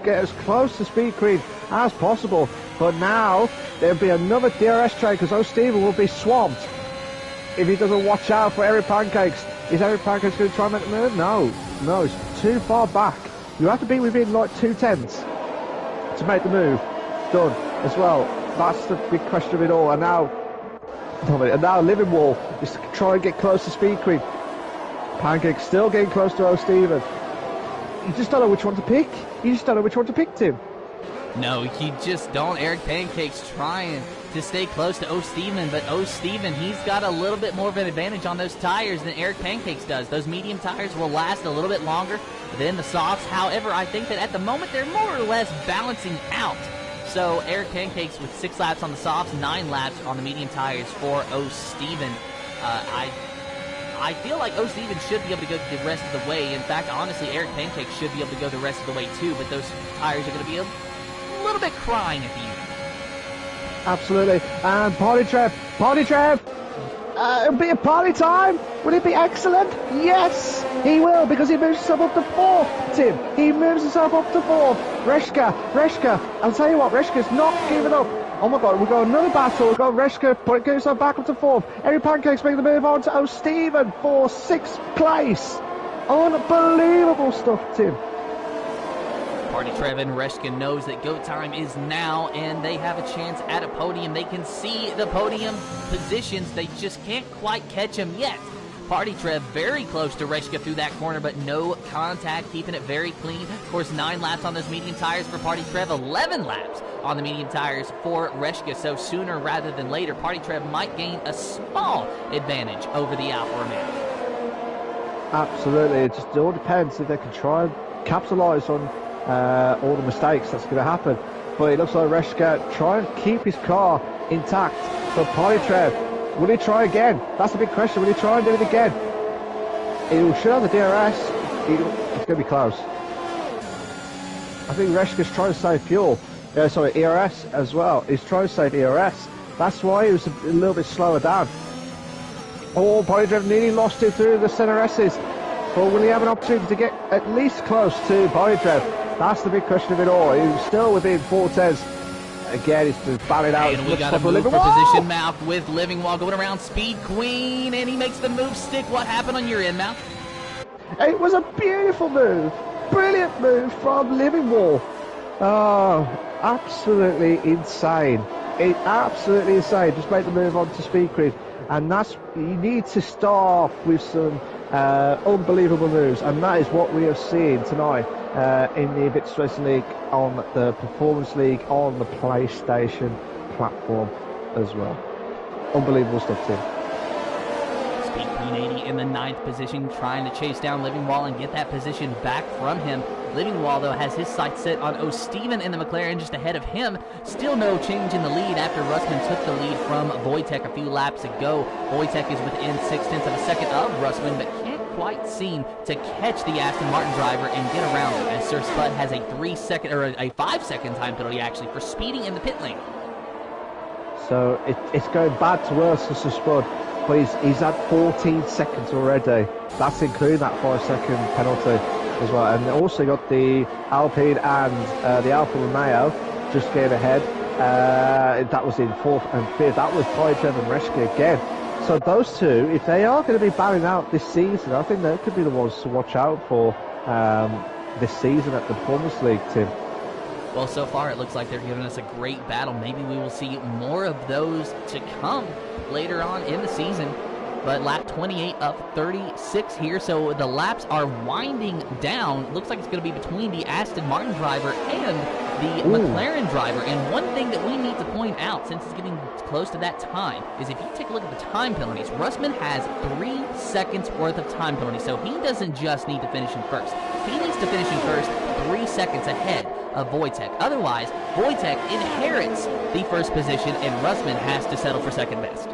get as close to Speed Queen as possible. But now there'll be another DRS train because O'Stephen will be swamped if he doesn't watch out for Eric Pancakes. Is Eric Pancakes going to try and make the move? No, it's too far back. You have to be within like 2/10 to make the move done as well. That's the big question of it all. And now Livingwall is trying to get close to Speed Queen. Pancake still getting close to O'Stephen. You just don't know which one to pick, Tim. No, you just don't. Eric Pancake's trying to stay close to O'Stephen, but O'Stephen, he's got a little bit more of an advantage on those tires than Eric Pancakes does. Those medium tires will last a little bit longer than the softs. However, I think that at the moment they're more or less balancing out. So Eric Pancakes with 6 laps on the softs, 9 laps on the medium tires for O'Stephen. I feel like O'Stephen should be able to go the rest of the way. In fact, honestly, Eric Pancakes should be able to go the rest of the way too, but those tires are going to be a little bit crying at the end. Absolutely. And Party Trev. It'll be a party time. Will it be excellent? Yes, he will, because he moves himself up to 4th, Tim. He moves himself up to 4th. Reshka. I'll tell you what, Reshka's not giving up. Oh my God, we've got another battle. We've got Reshka getting himself back up to 4th. Eric Pancake's making the move on to O'Stephen for 6th place. Unbelievable stuff, Tim. Party Trev and Reshka knows that go time is now, and they have a chance at a podium. They can see the podium positions. They just can't quite catch him yet. Party Trev very close to Reshka through that corner, but no contact, keeping it very clean. Of course, 9 laps on those medium tires for Party Trev, 11 laps on the medium tires for Reshka. So sooner rather than later, Party Trev might gain a small advantage over the Alfa Romeo. Absolutely. It just all depends if they can try and capitalise on all the mistakes that's going to happen. But it looks like Reshka try and keep his car intact. So Party Trev, will he try again? That's the big question. Will he try and do it again? He should have the DRS. It's going to be close. I think Reshka's trying to save fuel. ERS as well. He's trying to save ERS. That's why he was a little bit slower down. Oh, Party Trev nearly lost it through the centre S's. But will he have an opportunity to get at least close to Party Trev? That's the big question of it all. He's still within 4/10. Again, he's just batted out. And we got a move for position, Mouth, with Livingwall going around Speed Queen, and he makes the move stick. What happened on your end, Mouth? It was a beautiful move. Brilliant move from Livingwall. Oh, absolutely insane. Absolutely insane. Just make the move on to Speed Queen. And you need to start with some Unbelievable news, and that is what we are seeing tonight in the Invictus Racing League on the Performance League on the PlayStation platform as well. Unbelievable stuff, Tim. Speed Queen 80 in the 9th position, trying to chase down Livingwall and get that position back from him. Livingwall, though, has his sights set on O'Steven in the McLaren just ahead of him. Still no change in the lead after Russman took the lead from Wojtek a few laps ago. Wojtek is within 0.6 of a second of Russman, but can't quite seem to catch the Aston Martin driver and get around him, as Sir Spud has a 5-second time penalty, actually, for speeding in the pit lane. So it's going bad to worse for Sir Spud, but he's had 14 seconds already. That's including that 5-second penalty as well. And also got the Alpine and the Alfa Romeo just getting ahead. That was in 4th and 5th. That was Poitras and Reschke again. So those two, if they are going to be battling out this season, I think they could be the ones to watch out for this season at the Performance League, Tim. Well, so far it looks like they're giving us a great battle. Maybe we will see more of those to come later on in the season. But lap 28 of 36 here, so the laps are winding down. Looks like it's going to be between the Aston Martin driver and the McLaren driver. And one thing that we need to point out, since it's getting close to that time, is if you take a look at the time penalties, Russman has 3 seconds worth of time penalties, so he doesn't just need to finish in first. He needs to finish in first 3 seconds ahead of Wojtek. Otherwise, Wojtek inherits the first position, and Russman has to settle for second best.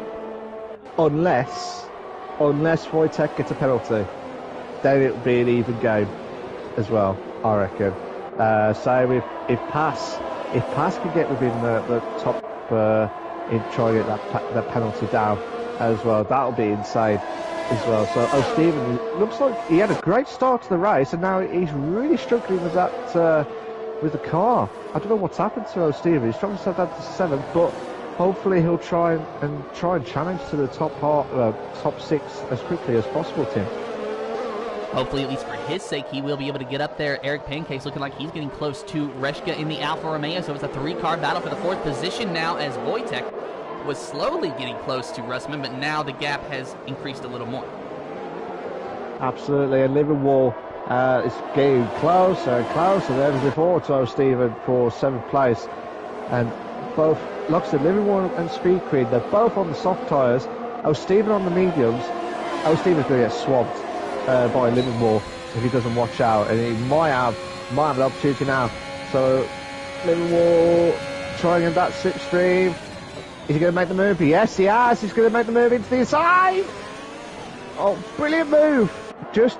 Unless Wojtek gets a penalty, then it would be an even game as well, I reckon. So if Pass can get within the top in trying to get that penalty down as well, that'll be insane as well. So O'Steven looks like he had a great start to the race, and now he's really struggling with that with the car. I don't know what's happened to O'Steven. He's trying to set that to 7th, but hopefully he'll try and challenge to the top 6 as quickly as possible, Tim. Hopefully, at least for his sake, he will be able to get up there. Eric Pancakes looking like he's getting close to Reschke in the Alfa Romeo, so it's a 3-car battle for the 4th position now, as Wojtek was slowly getting close to Russman, but now the gap has increased a little more. Absolutely, and Livingwall is getting closer and closer than ever before to O'Steven for 7th place. And both Loxton, Livingwall and Speed Queen, they're both on the soft tyres. O'Steven on the mediums. O'Steven's going to get swamped by Livingwall if he doesn't watch out, and he might have an opportunity now. So Livingwall trying in that slipstream. Is he going to make the move? Yes, he has. He's going to make the move into the inside. Oh, brilliant move! Just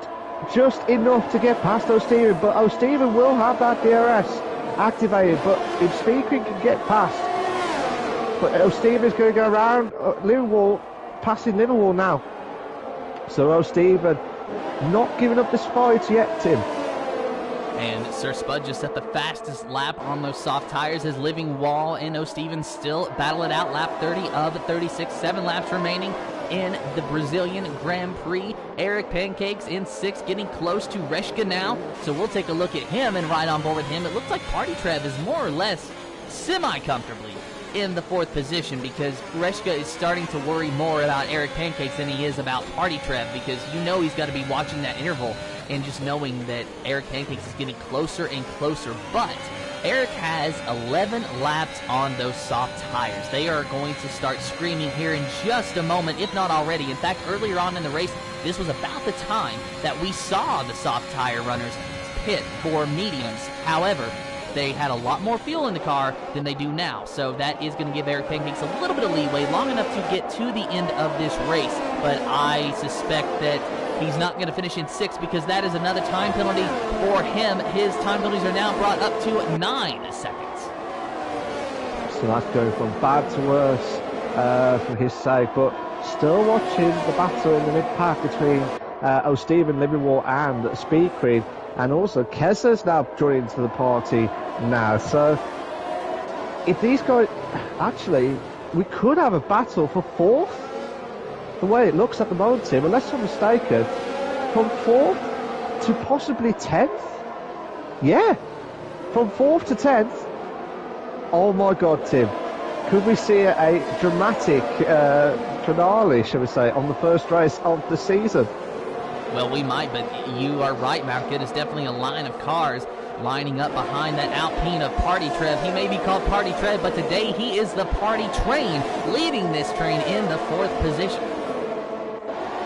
enough to get past O'Steven, but O'Steven will have that DRS activated. But if Speed Queen can get past, but O'Steven's going to go around Livingwall, passing Livingwall now. So O'Steven not giving up this fight yet, Tim. And Sir Spud just set the fastest lap on those soft tires as Livingwall and O'Steven still battle it out. Lap 30 of 36, 7 laps remaining in the Brazilian Grand Prix. Eric Pancakes in 6th, getting close to Reschke now. So we'll take a look at him and ride on board with him. It looks like Party Trev is more or less semi-comfortably in the 4th position, because Reschke is starting to worry more about Eric Pancakes than he is about Party Trev, because you know he's got to be watching that interval and just knowing that Eric Pancakes is getting closer and closer. But Eric has 11 laps on those soft tires. They are going to start screaming here in just a moment, if not already. In fact, earlier on in the race, this was about the time that we saw the soft tire runners pit for mediums. However, they had a lot more fuel in the car than they do now, so that is going to give Eric Pancakes a little bit of leeway, long enough to get to the end of this race. But I suspect that he's not going to finish in 6th, because that is another time penalty for him. His time penalties are now brought up to 9 seconds. So that's going from bad to worse for his sake, but still watching the battle in the mid-pack between O'Steven, Livingwall and Speed Queen. And also Kesser's now joining to the party now. So if these guys, actually, we could have a battle for 4th, the way it looks at the moment, Tim, unless I'm mistaken, from 4th to possibly 10th. Yeah, from 4th to 10th. Oh my God, Tim, could we see a dramatic finale, shall we say, on the first race of the season? Well, we might, but you are right, Mount Good is definitely a line of cars lining up behind that Alpine of Party Trev. He may be called Party Trev, but today he is the Party Train, leading this train in the 4th position.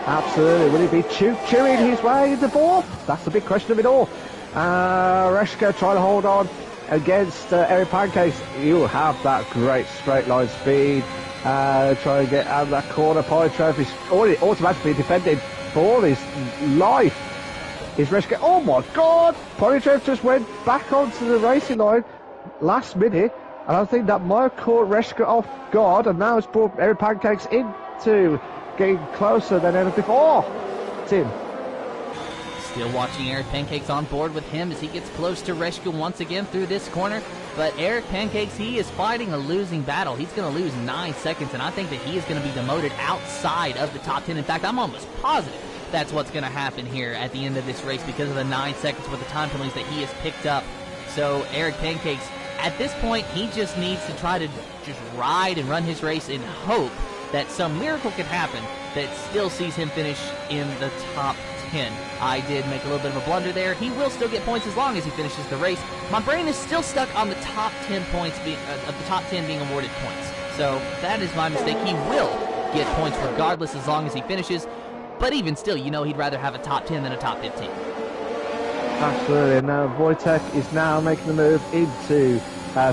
Absolutely. Will he be chewing his way into 4th? That's the big question of it all. Reshka trying to hold on against Eric Pancakes. He'll have that great straight line speed. Try and get out of that corner. Party Trev is already automatically defending for all his life. Is Reshka? Oh my God! Party Trev just went back onto the racing line last minute, and I think that might have caught Reshka off guard, and now it's brought Eric Pancakes into getting closer than ever before. Tim. Still watching Eric Pancakes on board with him as he gets close to Reshka once again through this corner. But Eric Pancakes, he is fighting a losing battle. He's going to lose 9 seconds, and I think that he is going to be demoted outside of the top 10. In fact, I'm almost positive that's what's going to happen here at the end of this race because of the 9 seconds with the time penalties that he has picked up. So Eric Pancakes, at this point, he just needs to try to just ride and run his race in hope that some miracle could happen that still sees him finish in the top 10. I did make a little bit of a blunder there. He will still get points as long as he finishes the race. My brain is still stuck on the top 10 points of the top 10 being awarded points. So that is my mistake. He will get points regardless as long as he finishes. But even still, you know he'd rather have a top 10 than a top 15. Absolutely. And now Wojtek is now making the move into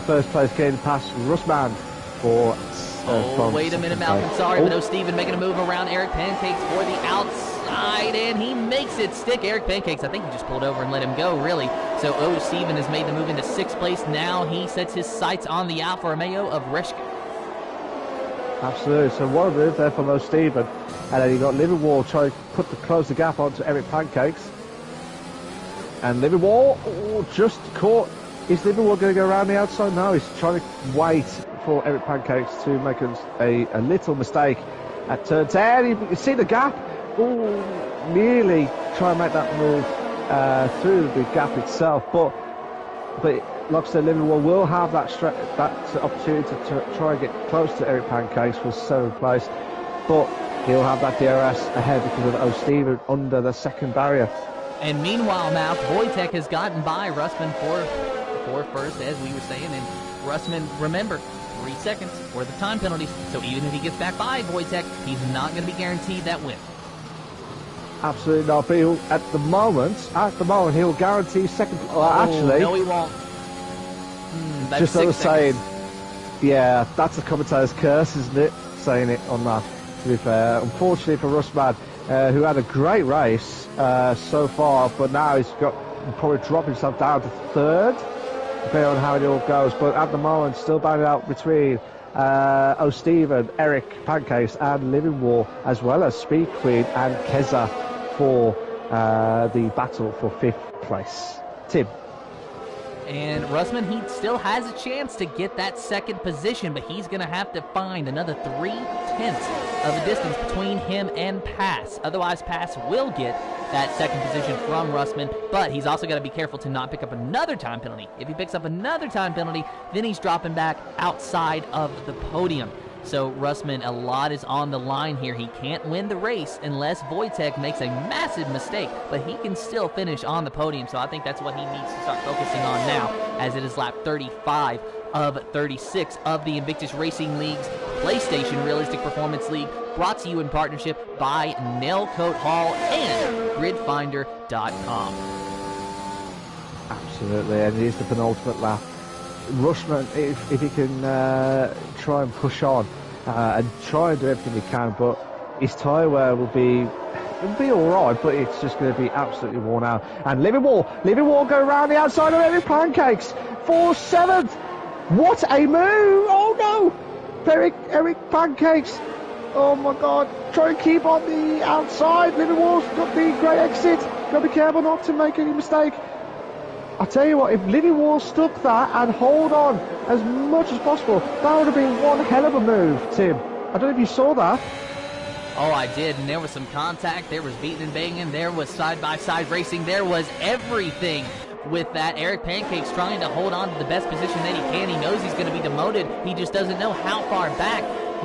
first place, getting past Russman for... wait a minute, Malcolm. Sorry, but Steven making a move around Eric Pancakes for the outside, and he makes it stick. Eric Pancakes, I think he just pulled over and let him go, really. So Steven has made the move into 6th place. Now he sets his sights on the Alfa Romeo of Reshka. Absolutely. So what a move there from Steven. And then you got Livingwall trying to close the gap onto Eric Pancakes. And Livingwall just caught. Is Livingwall going to go around the outside? No, he's trying to wait for Eric Pancakes to make a little mistake at turn 10. You see the gap. Nearly try and make that move through the gap itself. But like I said, Livingwall will have that opportunity to try and get close to Eric Pancakes for 7th place. But he'll have that DRS ahead because of O'Steven under the second barrier. And meanwhile, now Wojtek has gotten by Russman for first, as we were saying. And Russman, remember, 3 seconds for the time penalties. So even if he gets back by Wojtek, he's not going to be guaranteed that win. Absolutely not. But at the moment, he'll guarantee second. Actually, no, he won't. Just as I was saying, yeah, that's a commentator's curse, isn't it? Saying it on that. To be fair, unfortunately for Russman, who had a great race so far, but now he's probably dropped himself down to 3rd, depending on how it all goes. But at the moment, still battling out between O'Steven, Eric Pancakes, and Livingwall, as well as Speed Queen and Keza for the battle for 5th place. Tim. And Russman, he still has a chance to get that 2nd position, but he's going to have to find another 3/10 of a distance between him and Pass. Otherwise, Pass will get that 2nd position from Russman, but he's also got to be careful to not pick up another time penalty. If he picks up another time penalty, then he's dropping back outside of the podium. So Russman, a lot is on the line here. He can't win the race unless Wojtek makes a massive mistake, but he can still finish on the podium. So I think that's what he needs to start focusing on now, as it is lap 35 of 36 of the Invictus Racing League's PlayStation Realistic Performance League, brought to you in partnership by Nailcoat Hall and GridFinder.com. Absolutely, and here's the penultimate lap. Rushman, if he can try and push on and try and do everything he can, but his tyre wear will be alright, but it's just going to be absolutely worn out. And Livingwall go around the outside of Eric Pancakes for 7th. What a move! Oh no! Eric Pancakes. Oh my God! Try and keep on the outside. Livingwall's got the great exit. Got to be careful not to make any mistake. I tell you what, if Livingwall stuck that and hold on as much as possible, that would have been one hell of a move, Tim. I don't know if you saw that. Oh, I did, and there was some contact, there was beating and banging, there was side-by-side racing, there was everything with that. Eric Pancakes trying to hold on to the best position that he can. He knows he's going to be demoted. He just doesn't know how far back.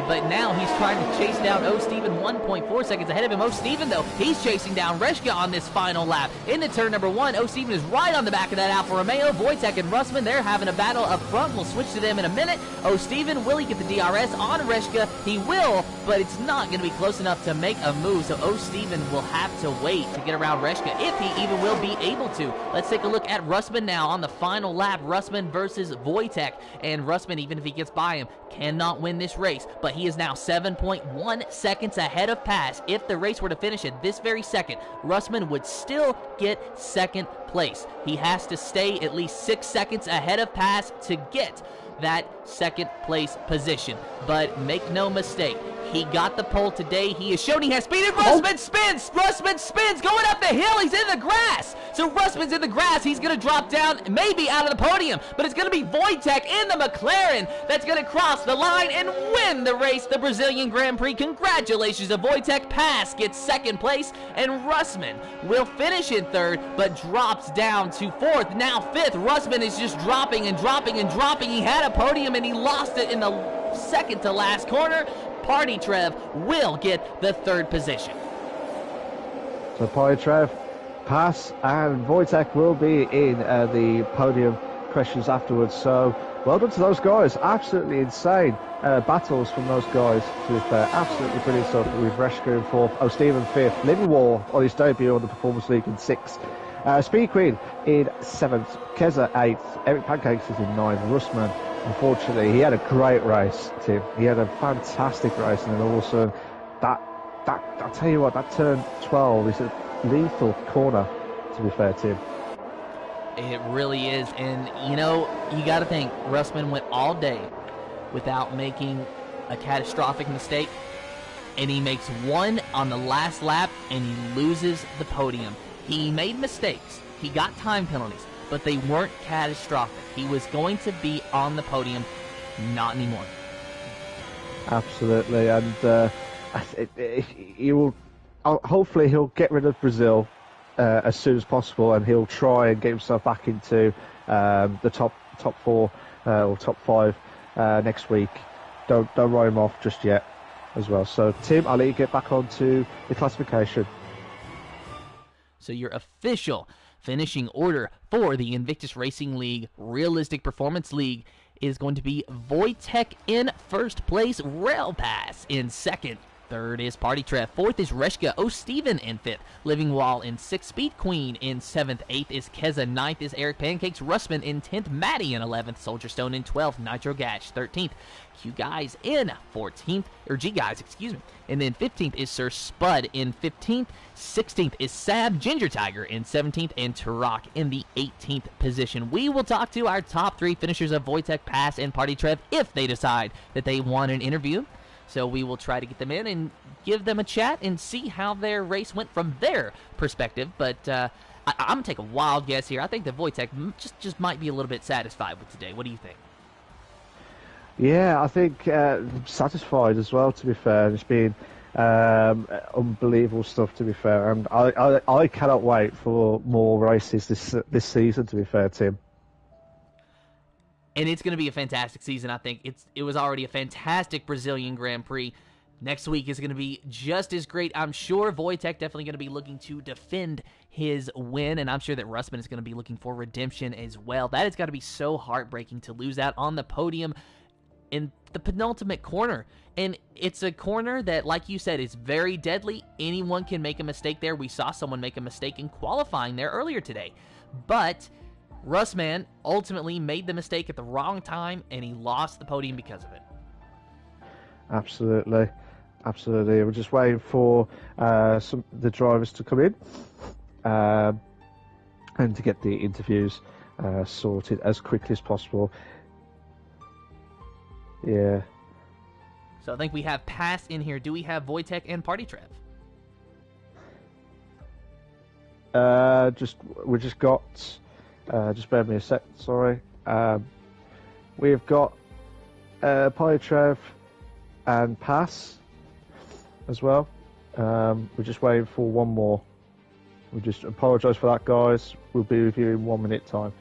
but now he's trying to chase down O. Steven 1.4 seconds ahead of him. O. Steven, though, he's chasing down Reshka on this final lap. Into turn number 1, O. Steven is right on the back of that Alfa Romeo. Wojtek and Russman, they're having a battle up front. We'll switch to them in a minute. O. Steven, will he get the DRS on Reshka? He will, but it's not going to be close enough to make a move, so O. Steven will have to wait to get around Reshka, if he even will be able to. Let's take a look at Russman now on the final lap. Russman versus Wojtek, and Russman, even if he gets by him, cannot win this race, but he is now 7.1 seconds ahead of Pass. If the race were to finish at this very second, Russman would still get second place. He has to stay at least 6 seconds ahead of Pass to get that second place position. But make no mistake, he got the pole today. He has shown he has speed, and Russman spins! Russman spins, going up the hill. He's in the grass. So Russman's in the grass. He's going to drop down, maybe out of the podium, but it's going to be Wojtek in the McLaren that's going to cross the line and win the race, the Brazilian Grand Prix. Congratulations to Wojtek. Pass gets second place, and Russman will finish in third, but drops down to fourth. Now fifth. Russman is just dropping and dropping and dropping. He had a podium, and he lost it in the second to last corner. Party Trev will get the third position. So Party Trev, Pass, and Wojtek will be in the podium questions afterwards. So well done to those guys. Absolutely insane battles from those guys, to be fair. Absolutely brilliant stuff with Reshka in fourth, O. Steven fifth, Livingwall on his debut on the Performance League in sixth, Speed Queen in seventh, Keza eighth, Eric Pancakes is in ninth, Russman, unfortunately, he had a great race, Tim. He had a fantastic race, and then also I'll tell you what, that turn 12 is a lethal corner, to be fair, Tim. It really is, and you know, you got to think, Russman went all day without making a catastrophic mistake, and he makes one on the last lap, and he loses the podium. He made mistakes. He got time penalties, but they weren't catastrophic. He was going to be on the podium, not anymore. Absolutely, and he will. Hopefully, he'll get rid of Brazil as soon as possible, and he'll try and get himself back into the top four or top five next week. Don't write him off just yet, as well. So, Tim, I'll let you get back onto the classification. So your official finishing order for the Invictus Racing League Realistic Performance League is going to be Wojtek in first place, Rail Pass in second. Third is Party Trev. Fourth is Reshka. O. Steven in fifth. Livingwall in sixth. Speed Queen in seventh. Eighth is Keza. Ninth is Eric Pancakes. Russman in 10th. Maddie in 11th. Soldier Stone in 12th. Nitro Gash 13th. Q Guys in 14th. Or G Guys, excuse me. And then 15th is Sir Spud in 15th. 16th is Sab Ginger Tiger in 17th. And Turok in the 18th position. We will talk to our top three finishers of Wojtek, Pass, and Party Trev if they decide that they want an interview. So we will try to get them in and give them a chat and see how their race went from their perspective. But I'm going to take a wild guess here. I think that Wojtek just might be a little bit satisfied with today. What do you think? Yeah, I think satisfied as well, to be fair. It's been unbelievable stuff, to be fair. And I cannot wait for more races this season, to be fair, Tim. And it's going to be a fantastic season, I think. It was already a fantastic Brazilian Grand Prix. Next week is going to be just as great. I'm sure Wojtek definitely going to be looking to defend his win, and I'm sure that Russman is going to be looking for redemption as well. That has got to be so heartbreaking to lose out on the podium in the penultimate corner. And it's a corner that, like you said, is very deadly. Anyone can make a mistake there. We saw someone make a mistake in qualifying there earlier today. But Russman ultimately made the mistake at the wrong time, and he lost the podium because of it. Absolutely. We're just waiting for the drivers to come in and to get the interviews sorted as quickly as possible. Yeah. So I think we have Pass in here. Do we have Wojtek and Party Trev? We just got. Just bear with me a sec. Sorry. We've got Party Trev and Pass as well. We're just waiting for one more. We just apologise for that, guys. We'll be with you in 1 minute time.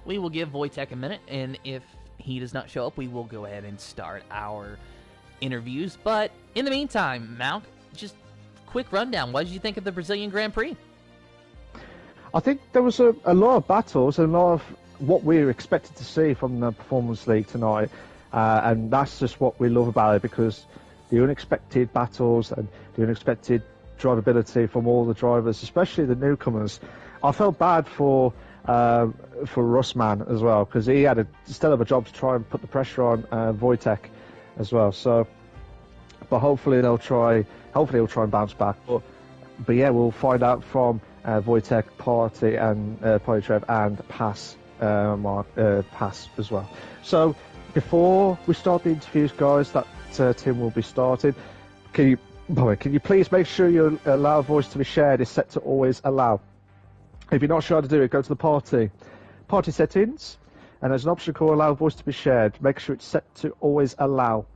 We will give Wojtek a minute, and if he does not show up, we will go ahead and start our interviews. But in the meantime, Malk, just quick rundown. What did you think of the Brazilian Grand Prix? I think there was a lot of battles and a lot of what we were expected to see from the Performance League tonight. And that's just what we love about it, because the unexpected battles and the unexpected drivability from all the drivers, especially the newcomers. I felt bad for Russman as well, because he had still have a job to try and put the pressure on Wojtek as well. So, but hopefully he'll try and bounce back. But yeah, we'll find out from Wojtek, Party, and Polytrev and Pass as well. So before we start the interviews, guys, that Tim will be started. Can you please make sure your allow voice to be shared is set to always allow? If you're not sure how to do it, go to the party settings, and there's an option called allow voice to be shared. Make sure it's set to always allow.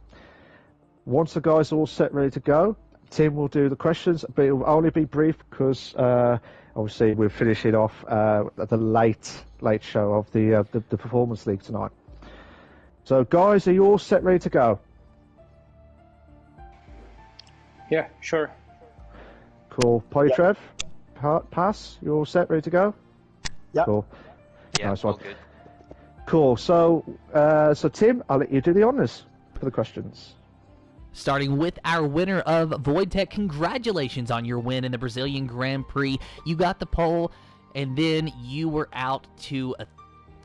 Once the guys are all set, ready to go, Tim will do the questions, but it will only be brief because obviously we're finishing off the late show of the Performance League tonight. So guys, are you all set, ready to go? Yeah, sure. Cool. Polytrev, Pass, you all set, ready to go? Yeah. Cool. Yeah, nice all one. good. Cool. So Tim, I'll let you do the honours for the questions. Starting with our winner of Wojtek, congratulations on your win in the Brazilian Grand Prix. You got the pole, and then you were out to a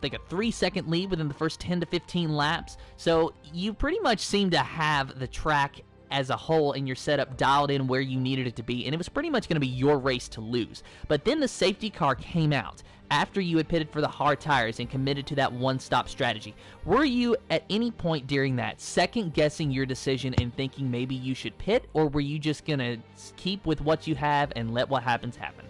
3-second lead within the first 10 to 15 laps. So you pretty much seem to have the track as a whole and your setup dialed in where you needed it to be, and it was pretty much going to be your race to lose. But then the safety car came out after you had pitted for the hard tires and committed to that one-stop strategy. Were you at any point during that second-guessing your decision and thinking maybe you should pit, or were you just going to keep with what you have and let what happens happen?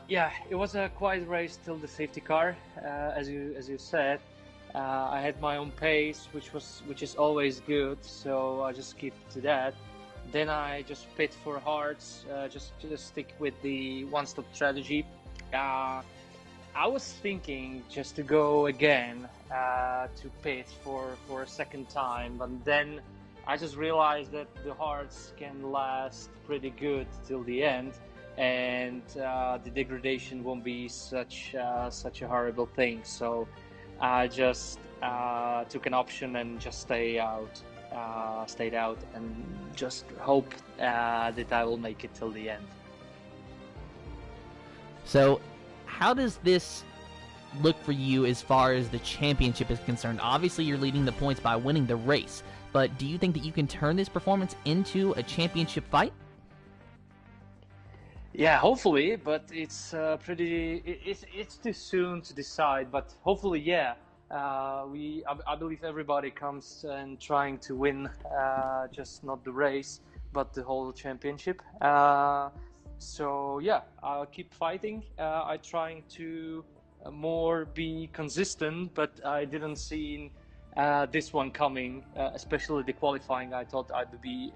Yeah, it was a quiet race till the safety car, as you said. I had my own pace, which is always good, so I just keep to that. Then I just pit for hards, just stick with the one-stop strategy. I was thinking just to go again to pit for a second time, but then I just realized that the hards can last pretty good till the end, and the degradation won't be such a horrible thing. So I just took an option and just stayed out and just hope that I will make it till the end. So how does this look for you as far as the championship is concerned? Obviously you're leading the points by winning the race, but do you think that you can turn this performance into a championship fight? Yeah, hopefully, but it's it's too soon to decide. But hopefully, yeah. I believe everybody comes and trying to win, just not the race, but the whole championship. So yeah, I'll keep fighting. I trying to more be consistent, but I didn't see this one coming, especially the qualifying. I thought I'd be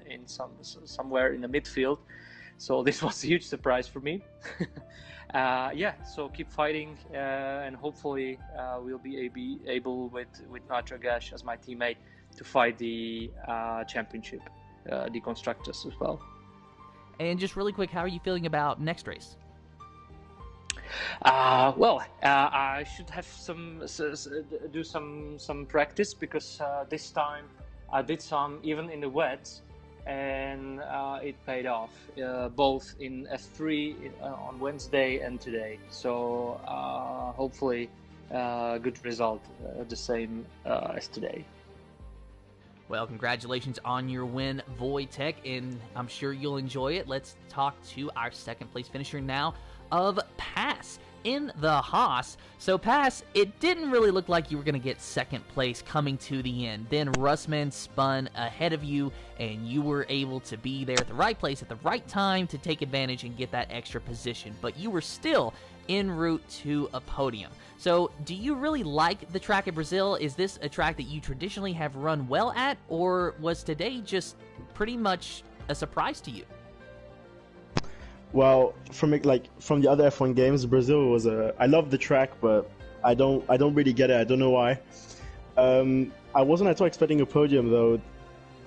in somewhere in the midfield. So this was a huge surprise for me. Yeah, so keep fighting, and hopefully we'll be able with Nitro Gash as my teammate to fight the championship, the constructors as well. And just really quick, how are you feeling about next race? Well, I should have do some practice, because this time I did some even in the wet. And it paid off, both in F3 on Wednesday and today. So hopefully good result, the same as today. Well, congratulations on your win, Wojtek, and I'm sure you'll enjoy it. Let's talk to our second place finisher now of Pass in the Haas. So Pass, it didn't really look like you were going to get second place coming to the end. Then Russman spun ahead of you, and you were able to be there at the right place at the right time to take advantage and get that extra position. But you were still en route to a podium. So do you really like the track at Brazil? Is this a track that you traditionally have run well at, or was today just pretty much a surprise to you? Well, from the other F1 games, Brazil was I love the track, but I don't really get it. I don't know why. I wasn't at all expecting a podium though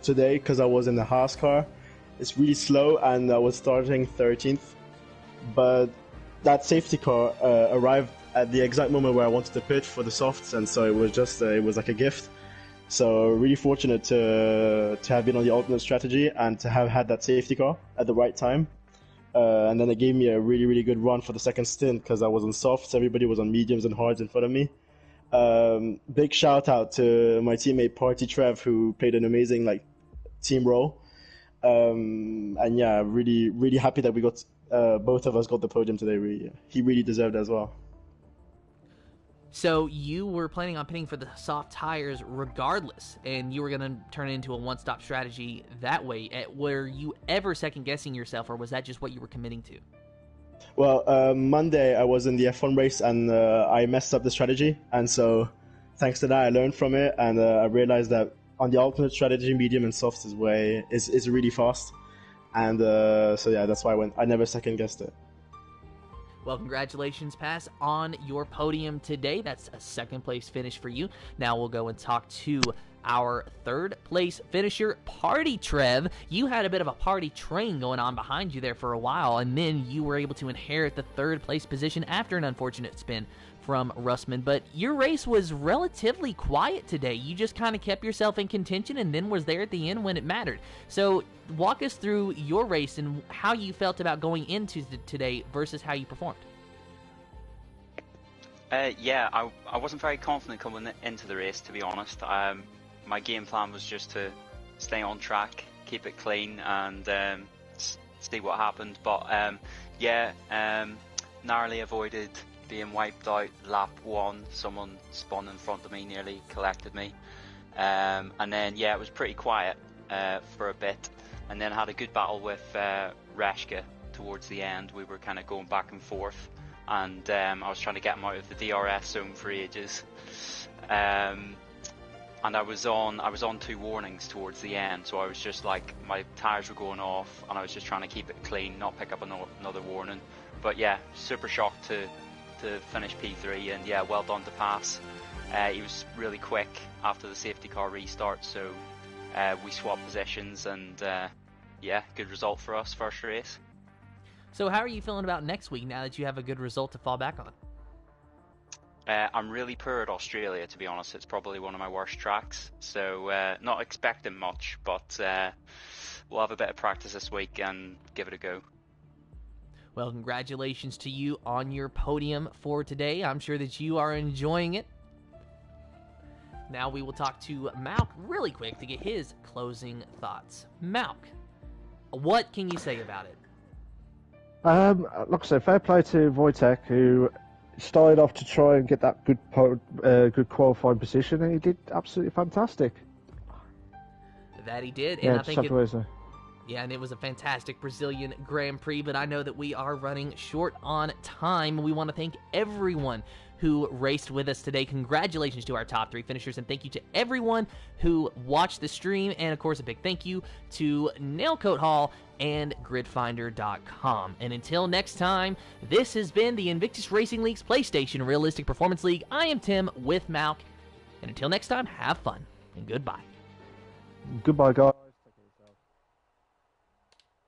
today because I was in the Haas car. It's really slow, and I was starting 13th. But that safety car arrived at the exact moment where I wanted to pit for the softs, and so it was just it was like a gift. So really fortunate to have been on the alternate strategy and to have had that safety car at the right time. And then it gave me a really good run for the second stint because I was on softs. Everybody was on mediums and hards in front of me. Big shout out to my teammate Party Trev, who played an amazing team role. And yeah, really happy that we got both of us got the podium today. He really deserved it as well. So you were planning on pitting for the soft tires regardless, and you were going to turn it into a one-stop strategy that way. Were you ever second-guessing yourself, or was that just what you were committing to? Well, Monday I was in the F1 race, and I messed up the strategy, and so thanks to that I learned from it, and I realized that on the alternate strategy, medium and soft is really fast, and so yeah, that's why I never second-guessed it. Well, congratulations, Pass, on your podium today. That's a second-place finish for you. Now we'll go and talk to our third-place finisher, Party Trev. You had a bit of a party train going on behind you there for a while, and then you were able to inherit the third-place position after an unfortunate spin from Russman. But your race was relatively quiet today. You just kind of kept yourself in contention and then was there at the end when it mattered. So walk us through your race and how you felt about going into today versus how you performed. Yeah, I wasn't very confident coming into the race, to be honest. My game plan was just to stay on track, keep it clean, and see what happened. But narrowly avoided being wiped out lap 1. Someone spun in front of me, nearly collected me. And then, yeah, it was pretty quiet for a bit. And then had a good battle with Reshka towards the end. We were kind of going back and forth. And I was trying to get him out of the DRS zone for ages. And I was on 2 warnings towards the end. So I was just like, my tyres were going off. And I was just trying to keep it clean, not pick up another warning. But yeah, super shocked to finish P3, and yeah, well done to Pass. He was really quick after the safety car restart, so we swapped positions, and yeah, good result for us, first race. So how are you feeling about next week now that you have a good result to fall back on? I'm really poor at Australia, to be honest. It's probably one of my worst tracks, so not expecting much, but we'll have a bit of practice this week and give it a go. Well, congratulations to you on your podium for today. I'm sure that you are enjoying it. Now we will talk to Malk really quick to get his closing thoughts. Malk, what can you say about it? Like I said, fair play to Wojtek, who started off to try and get that good qualifying position, and he did absolutely fantastic. That he did, yeah, and I think yeah, and it was a fantastic Brazilian Grand Prix, but I know that we are running short on time. We want to thank everyone who raced with us today. Congratulations to our top 3 finishers, and thank you to everyone who watched the stream, and of course a big thank you to Nailcoat Hall and gridfinder.com. And until next time, this has been the Invictus Racing League's PlayStation Realistic Performance League. I am Tim with Malk, and until next time, have fun, and goodbye. Goodbye, guys.